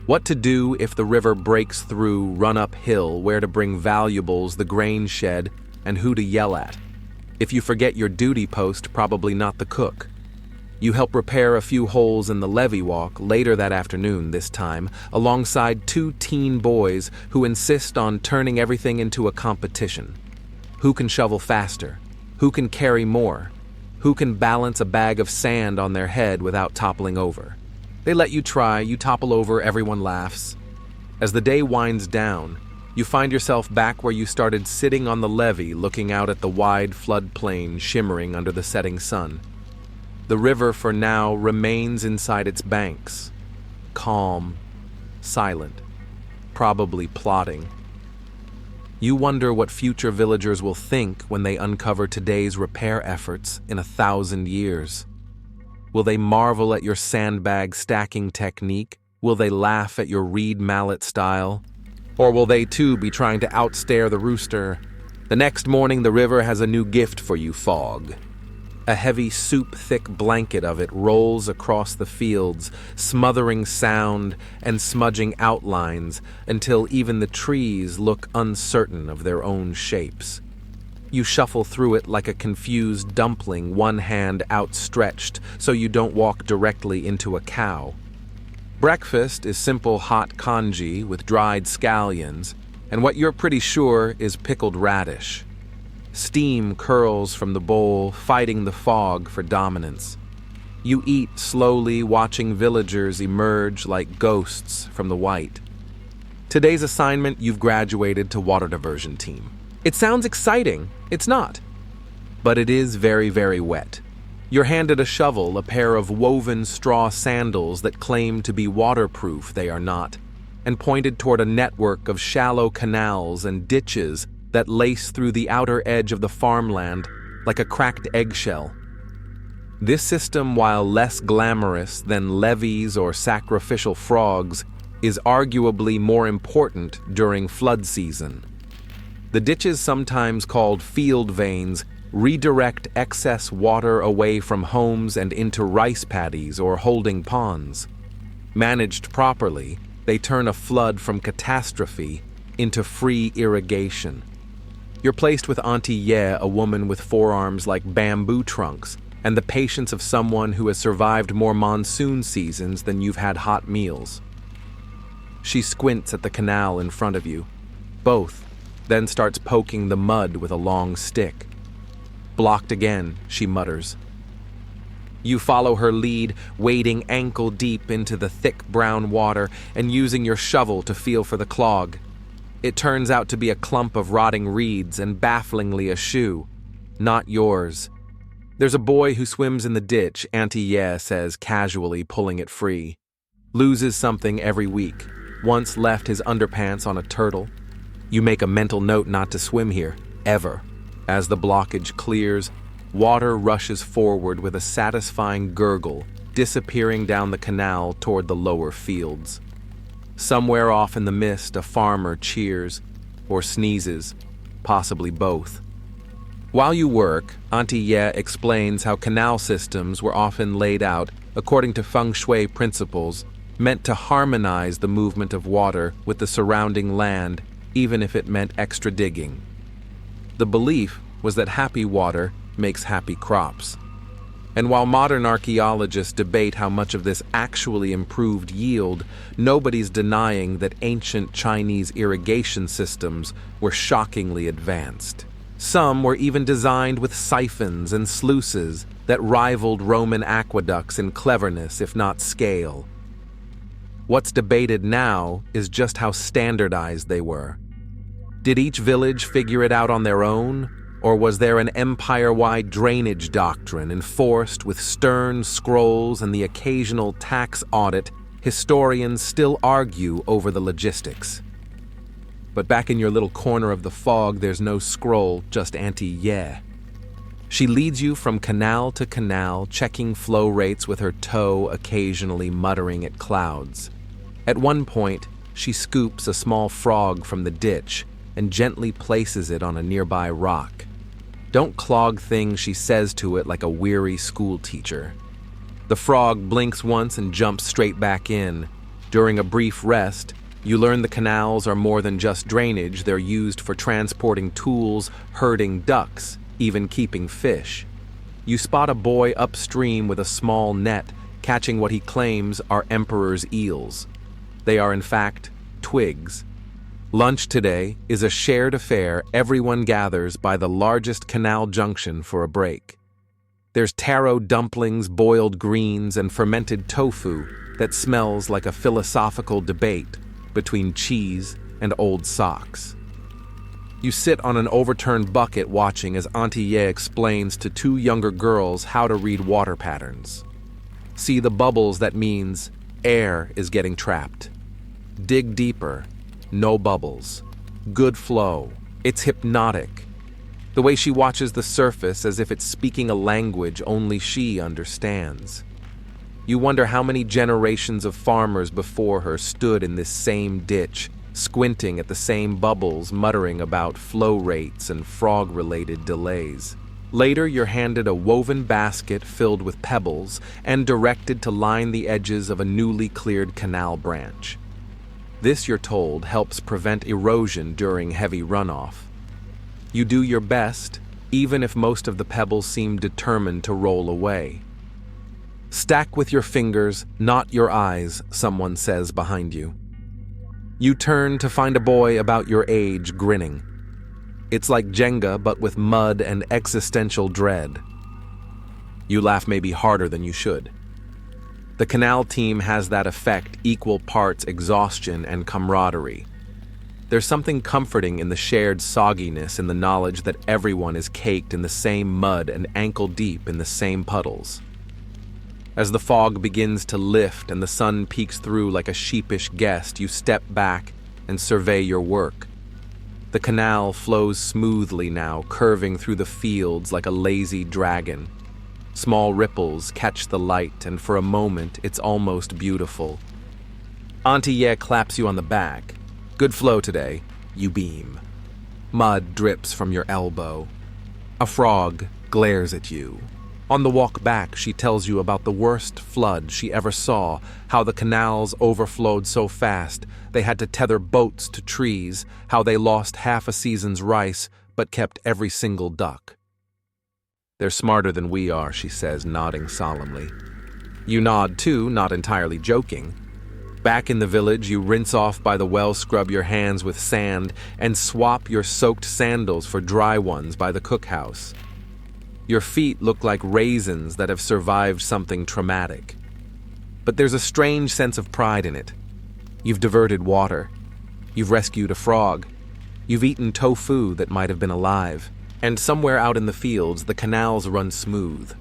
What to do if the river breaks through, run uphill, where to bring valuables, the grain shed, and who to yell at. If you forget your duty post, probably not the cook. You help repair a few holes in the levee walk later that afternoon, this time, alongside two teen boys who insist on turning everything into a competition. Who can shovel faster? Who can carry more? Who can balance a bag of sand on their head without toppling over? They let you try, you topple over, everyone laughs. As the day winds down, you find yourself back where you started, sitting on the levee looking out at the wide floodplain shimmering under the setting sun. The river, for now, remains inside its banks, calm, silent, probably plotting. You wonder what future villagers will think when they uncover today's repair efforts in 1,000 years. Will they marvel at your sandbag stacking technique? Will they laugh at your reed mallet style? Or will they too be trying to outstare the rooster? The next morning, the river has a new gift for you: fog. A heavy, soup-thick blanket of it rolls across the fields, smothering sound and smudging outlines until even the trees look uncertain of their own shapes. You shuffle through it like a confused dumpling, one hand outstretched so you don't walk directly into a cow. Breakfast is simple hot congee with dried scallions, and what you're pretty sure is pickled radish. Steam curls from the bowl, fighting the fog for dominance. You eat slowly, watching villagers emerge like ghosts from the white. Today's assignment, you've graduated to water diversion team. It sounds exciting. It's not. But it is very, very wet. You're handed a shovel, a pair of woven straw sandals that claim to be waterproof, they are not, and pointed toward a network of shallow canals and ditches that lace through the outer edge of the farmland like a cracked eggshell. This system, while less glamorous than levees or sacrificial frogs, is arguably more important during flood season. The ditches, sometimes called field veins, redirect excess water away from homes and into rice paddies or holding ponds. Managed properly, they turn a flood from catastrophe into free irrigation. You're placed with Auntie Ye, a woman with forearms like bamboo trunks, and the patience of someone who has survived more monsoon seasons than you've had hot meals. She squints at the canal in front of you, both, then starts poking the mud with a long stick. Blocked again, she mutters. You follow her lead, wading ankle-deep into the thick brown water and using your shovel to feel for the clog. It turns out to be a clump of rotting reeds and bafflingly a shoe. Not yours. There's a boy who swims in the ditch, Auntie Ye says, casually pulling it free. Loses something every week. Once left his underpants on a turtle. You make a mental note not to swim here, ever. As the blockage clears, water rushes forward with a satisfying gurgle, disappearing down the canal toward the lower fields. Somewhere off in the mist, a farmer cheers, or sneezes, possibly both. While you work, Auntie Ye explains how canal systems were often laid out according to feng shui principles, meant to harmonize the movement of water with the surrounding land, even if it meant extra digging. The belief was that happy water makes happy crops. And while modern archaeologists debate how much of this actually improved yield, nobody's denying that ancient Chinese irrigation systems were shockingly advanced. Some were even designed with siphons and sluices that rivaled Roman aqueducts in cleverness, if not scale. What's debated now is just how standardized they were. Did each village figure it out on their own? Or was there an empire-wide drainage doctrine enforced with stern scrolls and the occasional tax audit? Historians still argue over the logistics. But back in your little corner of the fog, there's no scroll, just Auntie Ye. She leads you from canal to canal, checking flow rates with her toe, occasionally muttering at clouds. At one point, she scoops a small frog from the ditch and gently places it on a nearby rock. Don't clog things, she says to it like a weary schoolteacher. The frog blinks once and jumps straight back in. During a brief rest, you learn the canals are more than just drainage. They're used for transporting tools, herding ducks, even keeping fish. You spot a boy upstream with a small net, catching what he claims are emperor's eels. They are in fact twigs. Lunch today is a shared affair. Everyone gathers by the largest canal junction for a break. There's taro dumplings, boiled greens, and fermented tofu that smells like a philosophical debate between cheese and old socks. You sit on an overturned bucket watching as Auntie Ye explains to two younger girls how to read water patterns. See the bubbles, that means air is getting trapped. Dig deeper. No bubbles. Good flow. It's hypnotic. The way she watches the surface as if it's speaking a language only she understands. You wonder how many generations of farmers before her stood in this same ditch, squinting at the same bubbles, muttering about flow rates and frog-related delays. Later, you're handed a woven basket filled with pebbles and directed to line the edges of a newly cleared canal branch. This, you're told, helps prevent erosion during heavy runoff. You do your best, even if most of the pebbles seem determined to roll away. Stack with your fingers, not your eyes, someone says behind you. You turn to find a boy about your age grinning. It's like Jenga, but with mud and existential dread. You laugh maybe harder than you should. The canal team has that effect, equal parts exhaustion and camaraderie. There's something comforting in the shared sogginess and the knowledge that everyone is caked in the same mud and ankle-deep in the same puddles. As the fog begins to lift and the sun peeks through like a sheepish guest, you step back and survey your work. The canal flows smoothly now, curving through the fields like a lazy dragon. Small ripples catch the light, and for a moment, it's almost beautiful. Auntie Ye claps you on the back. Good flow today, you beam. Mud drips from your elbow. A frog glares at you. On the walk back, she tells you about the worst flood she ever saw, how the canals overflowed so fast they had to tether boats to trees, how they lost half a season's rice but kept every single duck. They're smarter than we are, she says, nodding solemnly. You nod too, not entirely joking. Back in the village, you rinse off by the well, scrub your hands with sand, and swap your soaked sandals for dry ones by the cookhouse. Your feet look like raisins that have survived something traumatic. But there's a strange sense of pride in it. You've diverted water. You've rescued a frog. You've eaten tofu that might have been alive. And somewhere out in the fields, the canals run smooth.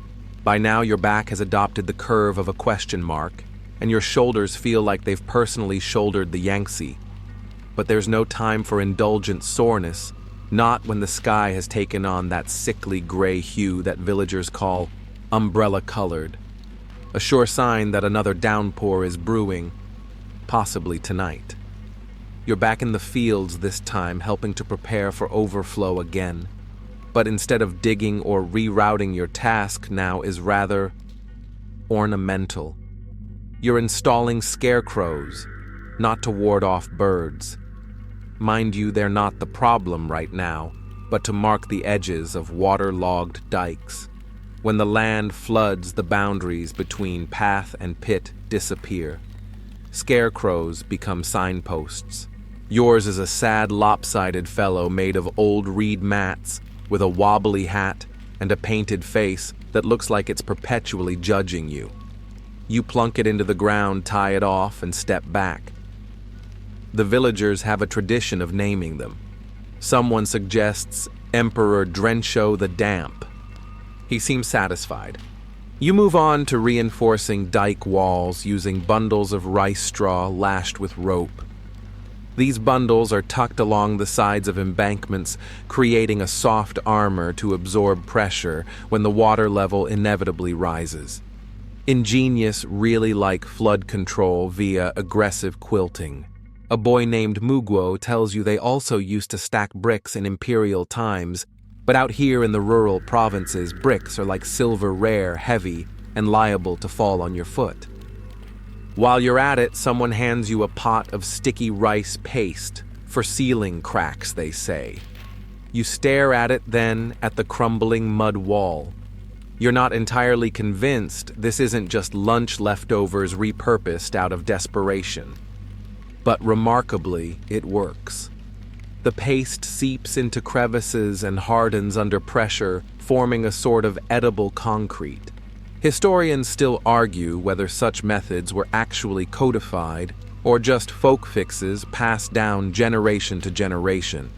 By now, your back has adopted the curve of a question mark, and your shoulders feel like they've personally shouldered the Yangtze. But there's no time for indulgent soreness, not when the sky has taken on that sickly gray hue that villagers call umbrella-colored, a sure sign that another downpour is brewing, possibly tonight. You're back in the fields this time, helping to prepare for overflow again. But instead of digging or rerouting, your task now is rather ornamental. You're installing scarecrows, not to ward off birds. Mind you, they're not the problem right now, but to mark the edges of waterlogged dikes. When the land floods, the boundaries between path and pit disappear. Scarecrows become signposts. Yours is a sad, lopsided fellow made of old reed mats, with a wobbly hat and a painted face that looks like it's perpetually judging you. You plunk it into the ground, tie it off, and step back. The villagers have a tradition of naming them. Someone suggests Emperor Drencho the Damp. He seems satisfied. You move on to reinforcing dike walls using bundles of rice straw lashed with rope. These bundles are tucked along the sides of embankments, creating a soft armor to absorb pressure when the water level inevitably rises. Ingenious, really like flood control via aggressive quilting. A boy named Muguo tells you they also used to stack bricks in imperial times, but out here in the rural provinces, bricks are like silver rare, heavy, and liable to fall on your foot. While you're at it, someone hands you a pot of sticky rice paste, for ceiling cracks, they say. You stare at it, then at the crumbling mud wall. You're not entirely convinced this isn't just lunch leftovers repurposed out of desperation. But remarkably, it works. The paste seeps into crevices and hardens under pressure, forming a sort of edible concrete. Historians still argue whether such methods were actually codified or just folk fixes passed down generation to generation.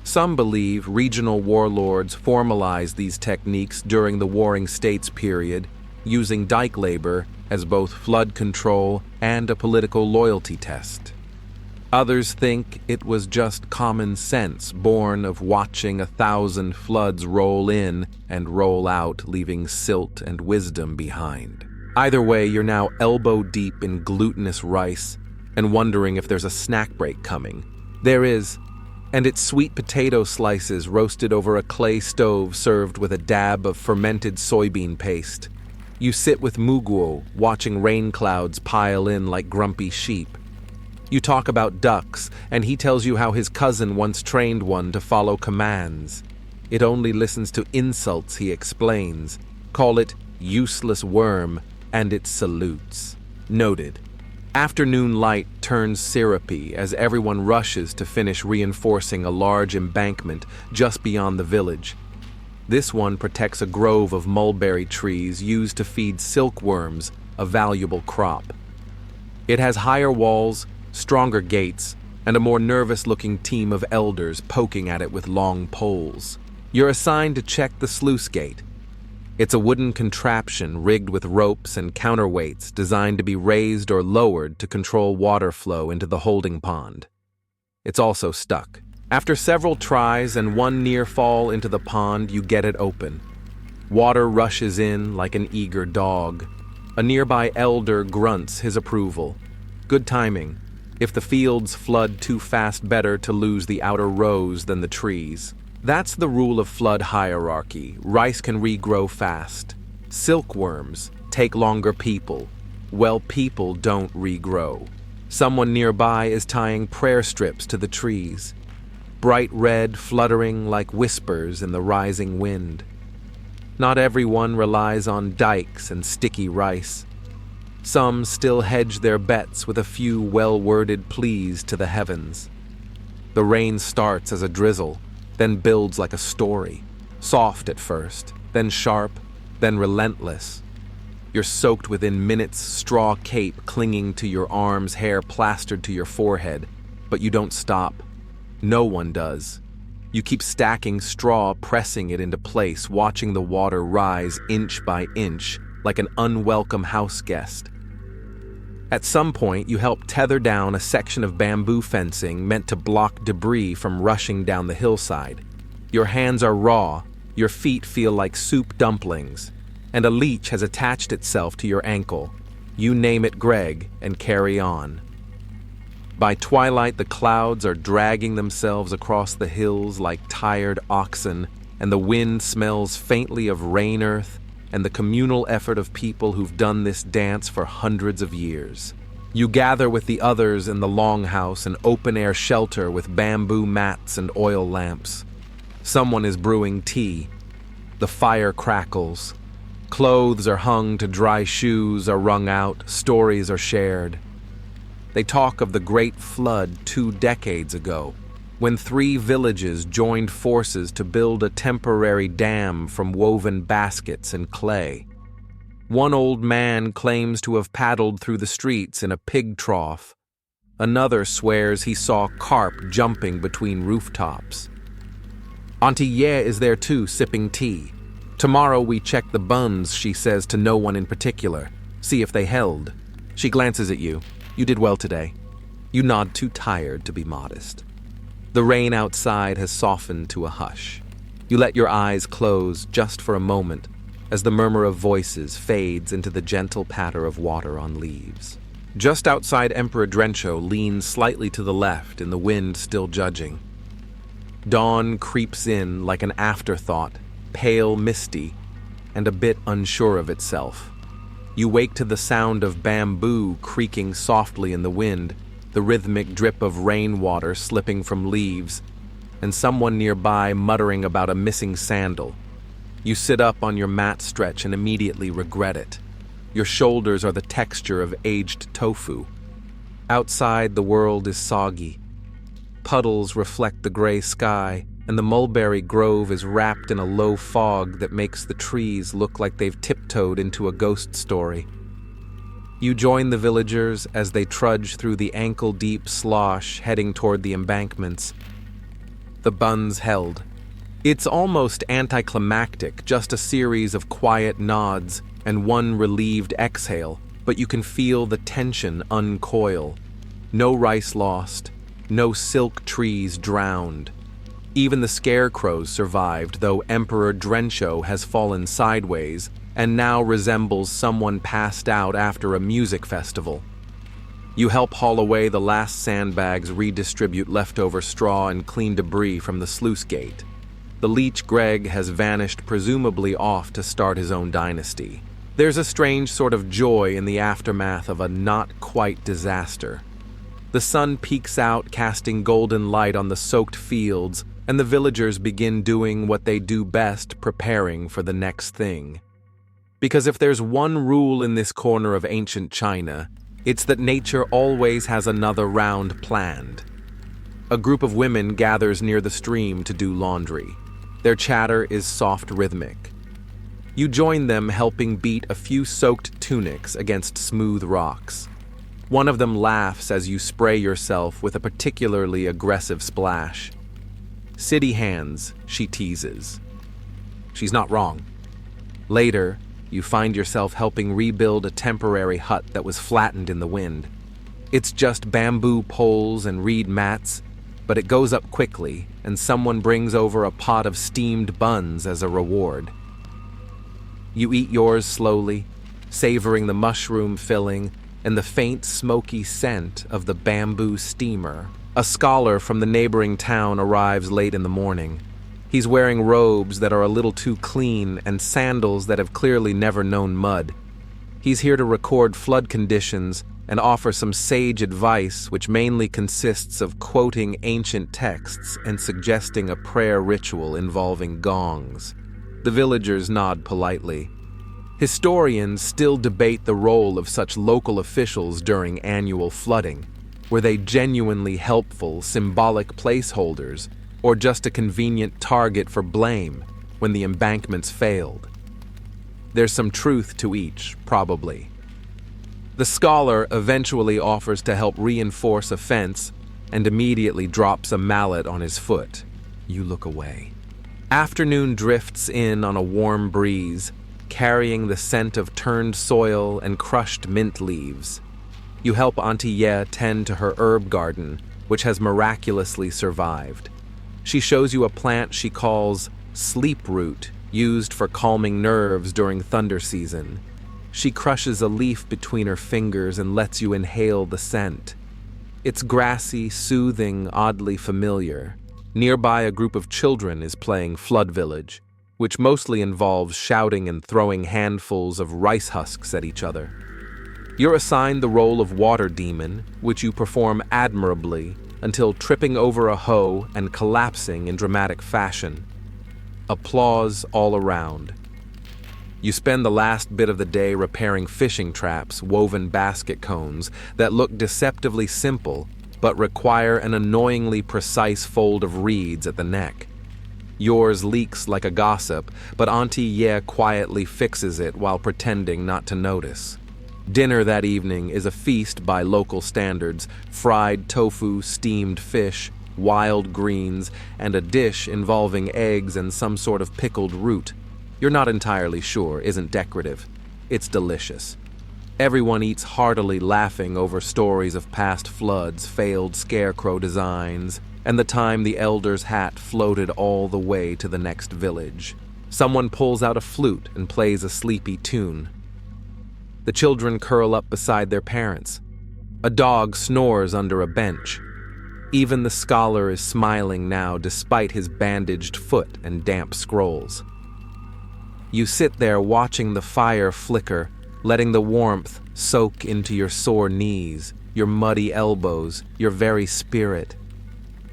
Some believe regional warlords formalized these techniques during the Warring States period, using dike labor as both flood control and a political loyalty test. Others think it was just common sense born of watching 1,000 floods roll in and roll out, leaving silt and wisdom behind. Either way, you're now elbow deep in glutinous rice and wondering if there's a snack break coming. There is, and it's sweet potato slices roasted over a clay stove served with a dab of fermented soybean paste. You sit with Muguo, watching rain clouds pile in like grumpy sheep. You talk about ducks, and he tells you how his cousin once trained one to follow commands. It only listens to insults, he explains. Call it useless worm, and it salutes. Noted. Afternoon light turns syrupy as everyone rushes to finish reinforcing a large embankment just beyond the village. This one protects a grove of mulberry trees used to feed silkworms, a valuable crop. It has higher walls, stronger gates, and a more nervous-looking team of elders poking at it with long poles. You're assigned to check the sluice gate. It's a wooden contraption rigged with ropes and counterweights designed to be raised or lowered to control water flow into the holding pond. It's also stuck. After several tries and one near fall into the pond, you get it open. Water rushes in like an eager dog. A nearby elder grunts his approval. Good timing. If the fields flood too fast, better to lose the outer rows than the trees. That's the rule of flood hierarchy. Rice can regrow fast. Silkworms take longer people. Well, people don't regrow. Someone nearby is tying prayer strips to the trees. Bright red fluttering like whispers in the rising wind. Not everyone relies on dikes and sticky rice. Some still hedge their bets with a few well-worded pleas to the heavens. The rain starts as a drizzle, then builds like a story, soft at first, then sharp, then relentless. You're soaked within minutes, straw cape clinging to your arms, hair plastered to your forehead, but you don't stop. No one does. You keep stacking straw, pressing it into place, watching the water rise inch by inch, like an unwelcome house guest. At some point, you help tether down a section of bamboo fencing meant to block debris from rushing down the hillside. Your hands are raw, your feet feel like soup dumplings, and a leech has attached itself to your ankle. You name it Greg and carry on. By twilight, the clouds are dragging themselves across the hills like tired oxen, and the wind smells faintly of rain earth and the communal effort of people who've done this dance for hundreds of years. You gather with the others in the longhouse, an open-air shelter with bamboo mats and oil lamps. Someone is brewing tea. The fire crackles. Clothes are hung to dry, shoes are wrung out, stories are shared. They talk of the great flood 2 decades ago, when 3 villages joined forces to build a temporary dam from woven baskets and clay. One old man claims to have paddled through the streets in a pig trough. Another swears he saw carp jumping between rooftops. Auntie Ye is there too, sipping tea. Tomorrow we check the buns, she says to no one in particular. See if they held. She glances at you. You did well today. You nod, too tired to be modest. The rain outside has softened to a hush. You let your eyes close just for a moment as the murmur of voices fades into the gentle patter of water on leaves. Just outside Emperor Drencho leans slightly to the left in the wind still judging. Dawn creeps in like an afterthought, pale, misty, and a bit unsure of itself. You wake to the sound of bamboo creaking softly in the wind, the rhythmic drip of rainwater slipping from leaves, and someone nearby muttering about a missing sandal. You sit up on your mat stretch and immediately regret it. Your shoulders are the texture of aged tofu. Outside, the world is soggy. Puddles reflect the gray sky, and the mulberry grove is wrapped in a low fog that makes the trees look like they've tiptoed into a ghost story. You join the villagers as they trudge through the ankle-deep slosh heading toward the embankments. The buns held. It's almost anticlimactic, just a series of quiet nods and one relieved exhale, but you can feel the tension uncoil. No rice lost, no silk trees drowned. Even the scarecrows survived, though Emperor Drencho has fallen sideways and now resembles someone passed out after a music festival. You help haul away the last sandbags, redistribute leftover straw and clean debris from the sluice gate. The leech Greg has vanished, presumably off to start his own dynasty. There's a strange sort of joy in the aftermath of a not-quite disaster. The sun peeks out, casting golden light on the soaked fields, and the villagers begin doing what they do best, preparing for the next thing. Because if there's one rule in this corner of ancient China, it's that nature always has another round planned. A group of women gathers near the stream to do laundry. Their chatter is soft rhythmic. You join them helping beat a few soaked tunics against smooth rocks. One of them laughs as you spray yourself with a particularly aggressive splash. "City hands," she teases. She's not wrong. Later, you find yourself helping rebuild a temporary hut that was flattened in the wind. It's just bamboo poles and reed mats, but it goes up quickly, and someone brings over a pot of steamed buns as a reward. You eat yours slowly, savoring the mushroom filling and the faint smoky scent of the bamboo steamer. A scholar from the neighboring town arrives late in the morning. He's wearing robes that are a little too clean and sandals that have clearly never known mud. He's here to record flood conditions and offer some sage advice, which mainly consists of quoting ancient texts and suggesting a prayer ritual involving gongs. The villagers nod politely. Historians still debate the role of such local officials during annual flooding. Were they genuinely helpful, symbolic placeholders, or just a convenient target for blame when the embankments failed? There's some truth to each, probably. The scholar eventually offers to help reinforce a fence and immediately drops a mallet on his foot. You look away. Afternoon drifts in on a warm breeze, carrying the scent of turned soil and crushed mint leaves. You help Auntie Ye tend to her herb garden, which has miraculously survived. She shows you a plant she calls sleep root, used for calming nerves during thunder season. She crushes a leaf between her fingers and lets you inhale the scent. It's grassy, soothing, oddly familiar. Nearby, a group of children is playing Flood Village, which mostly involves shouting and throwing handfuls of rice husks at each other. You're assigned the role of water demon, which you perform admirably until tripping over a hoe and collapsing in dramatic fashion. Applause all around. You spend the last bit of the day repairing fishing traps, woven basket cones that look deceptively simple but require an annoyingly precise fold of reeds at the neck. Yours leaks like a gossip, but Auntie Ye quietly fixes it while pretending not to notice. Dinner that evening is a feast by local standards: fried tofu, steamed fish, wild greens, and a dish involving eggs and some sort of pickled root. You're not entirely sure isn't decorative. It's delicious. Everyone eats heartily, laughing over stories of past floods, failed scarecrow designs, and the time the elder's hat floated all the way to the next village. Someone pulls out a flute and plays a sleepy tune. The children curl up beside their parents. A dog snores under a bench. Even the scholar is smiling now despite his bandaged foot and damp scrolls. You sit there watching the fire flicker, letting the warmth soak into your sore knees, your muddy elbows, your very spirit.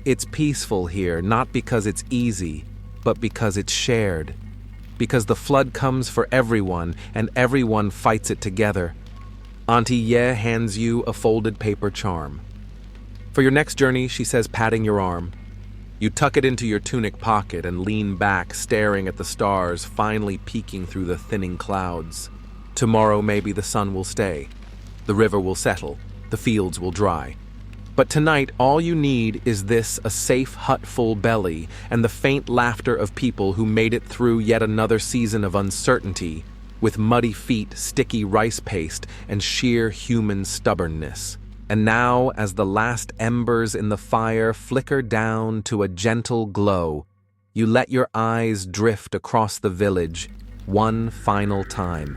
It's peaceful here, not because it's easy, but because it's shared. Because the flood comes for everyone, and everyone fights it together. Auntie Ye hands you a folded paper charm. For your next journey, she says, patting your arm. You tuck it into your tunic pocket and lean back, staring at the stars finally peeking through the thinning clouds. Tomorrow maybe the sun will stay. The river will settle. The fields will dry. But tonight, all you need is this: a safe hut full belly and the faint laughter of people who made it through yet another season of uncertainty, with muddy feet, sticky rice paste, and sheer human stubbornness. And now, as the last embers in the fire flicker down to a gentle glow, you let your eyes drift across the village one final time.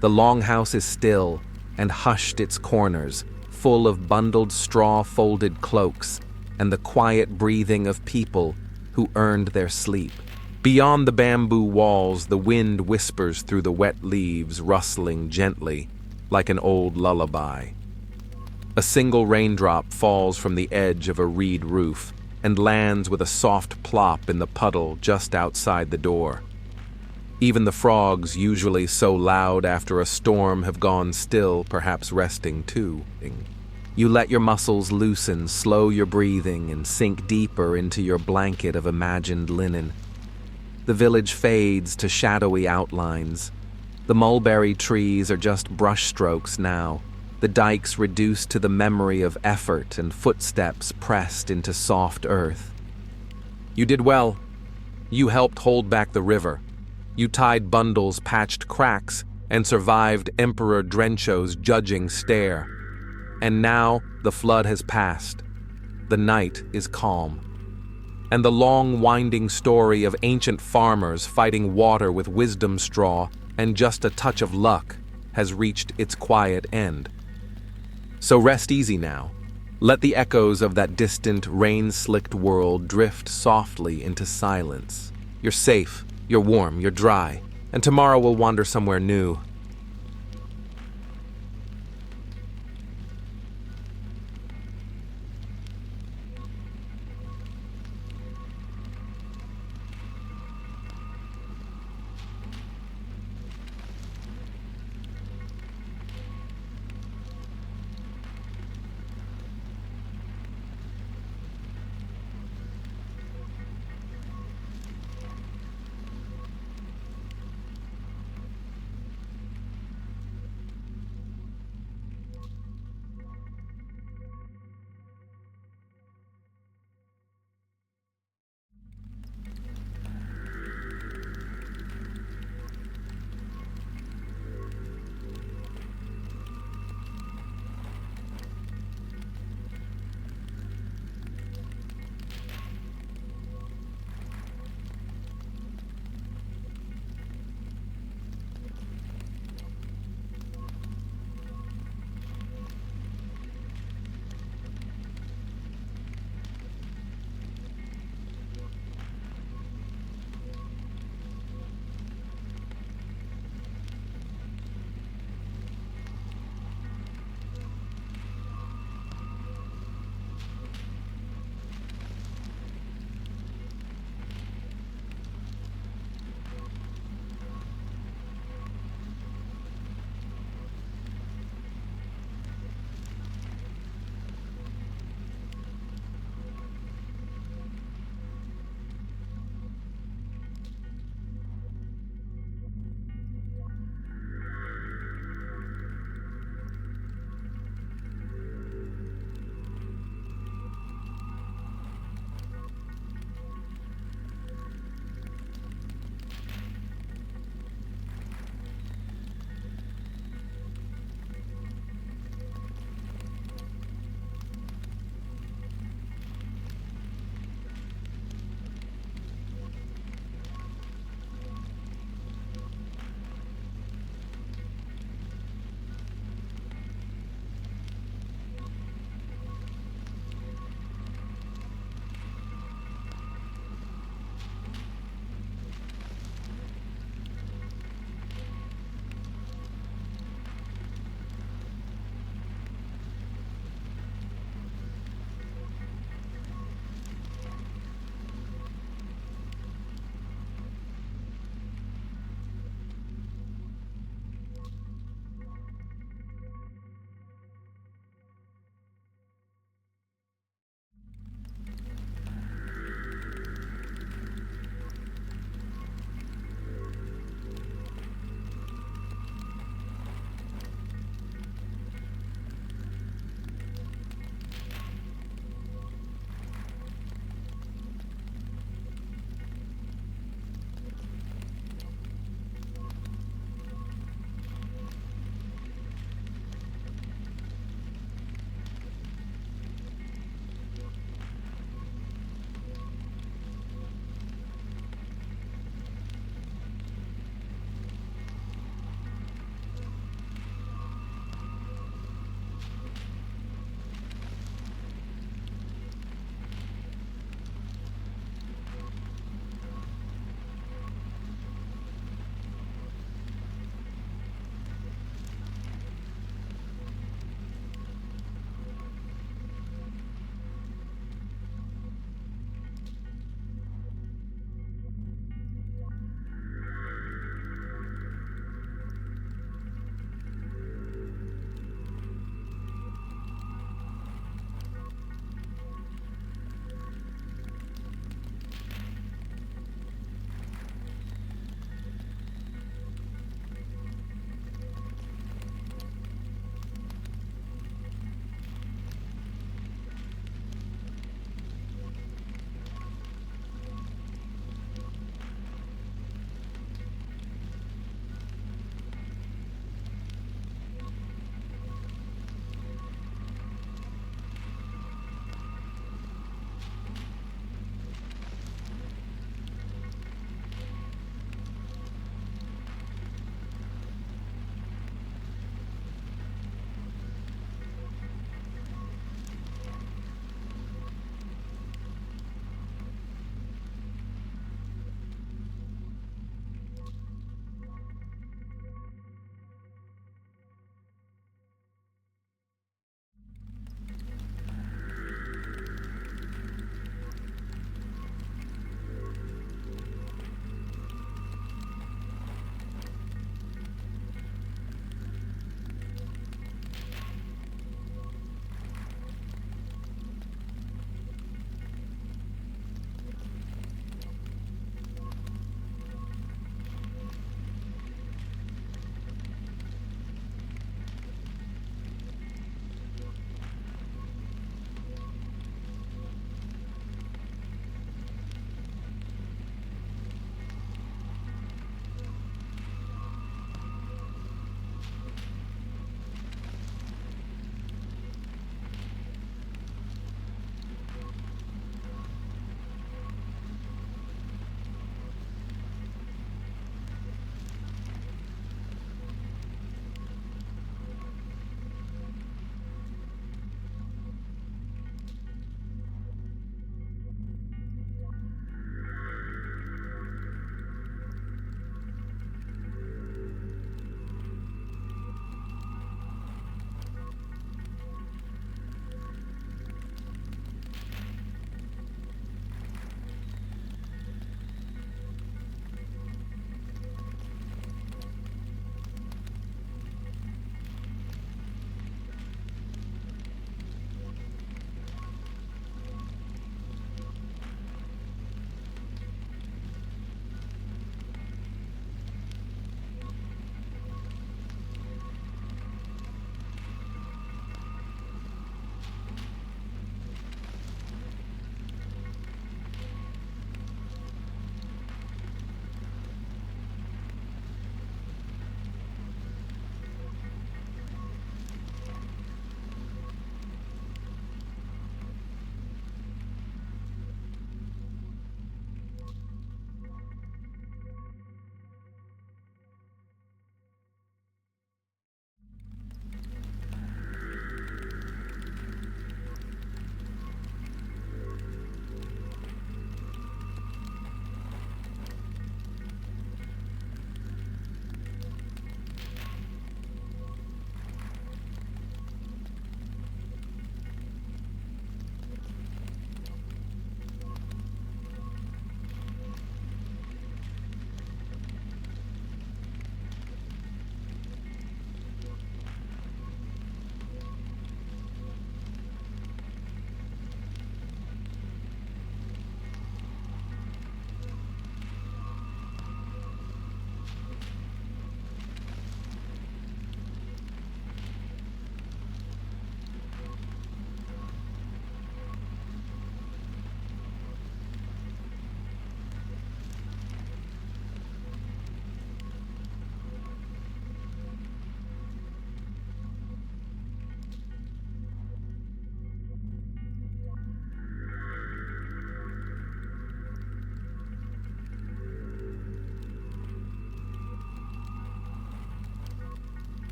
The longhouse is still and hushed its corners, full of bundled straw-folded cloaks and the quiet breathing of people who earned their sleep. Beyond the bamboo walls, the wind whispers through the wet leaves, rustling gently, like an old lullaby. A single raindrop falls from the edge of a reed roof and lands with a soft plop in the puddle just outside the door. Even the frogs, usually so loud after a storm, have gone still, perhaps resting too. You let your muscles loosen, slow your breathing, and sink deeper into your blanket of imagined linen. The village fades to shadowy outlines. The mulberry trees are just brushstrokes now, the dikes reduced to the memory of effort and footsteps pressed into soft earth. You did well. You helped hold back the river. You tied bundles, patched cracks, and survived Emperor Drencho's judging stare. And now the flood has passed. The night is calm. And the long, winding story of ancient farmers fighting water with wisdom straw and just a touch of luck has reached its quiet end. So rest easy now. Let the echoes of that distant, rain-slicked world drift softly into silence. You're safe, you're warm, you're dry, and tomorrow we'll wander somewhere new.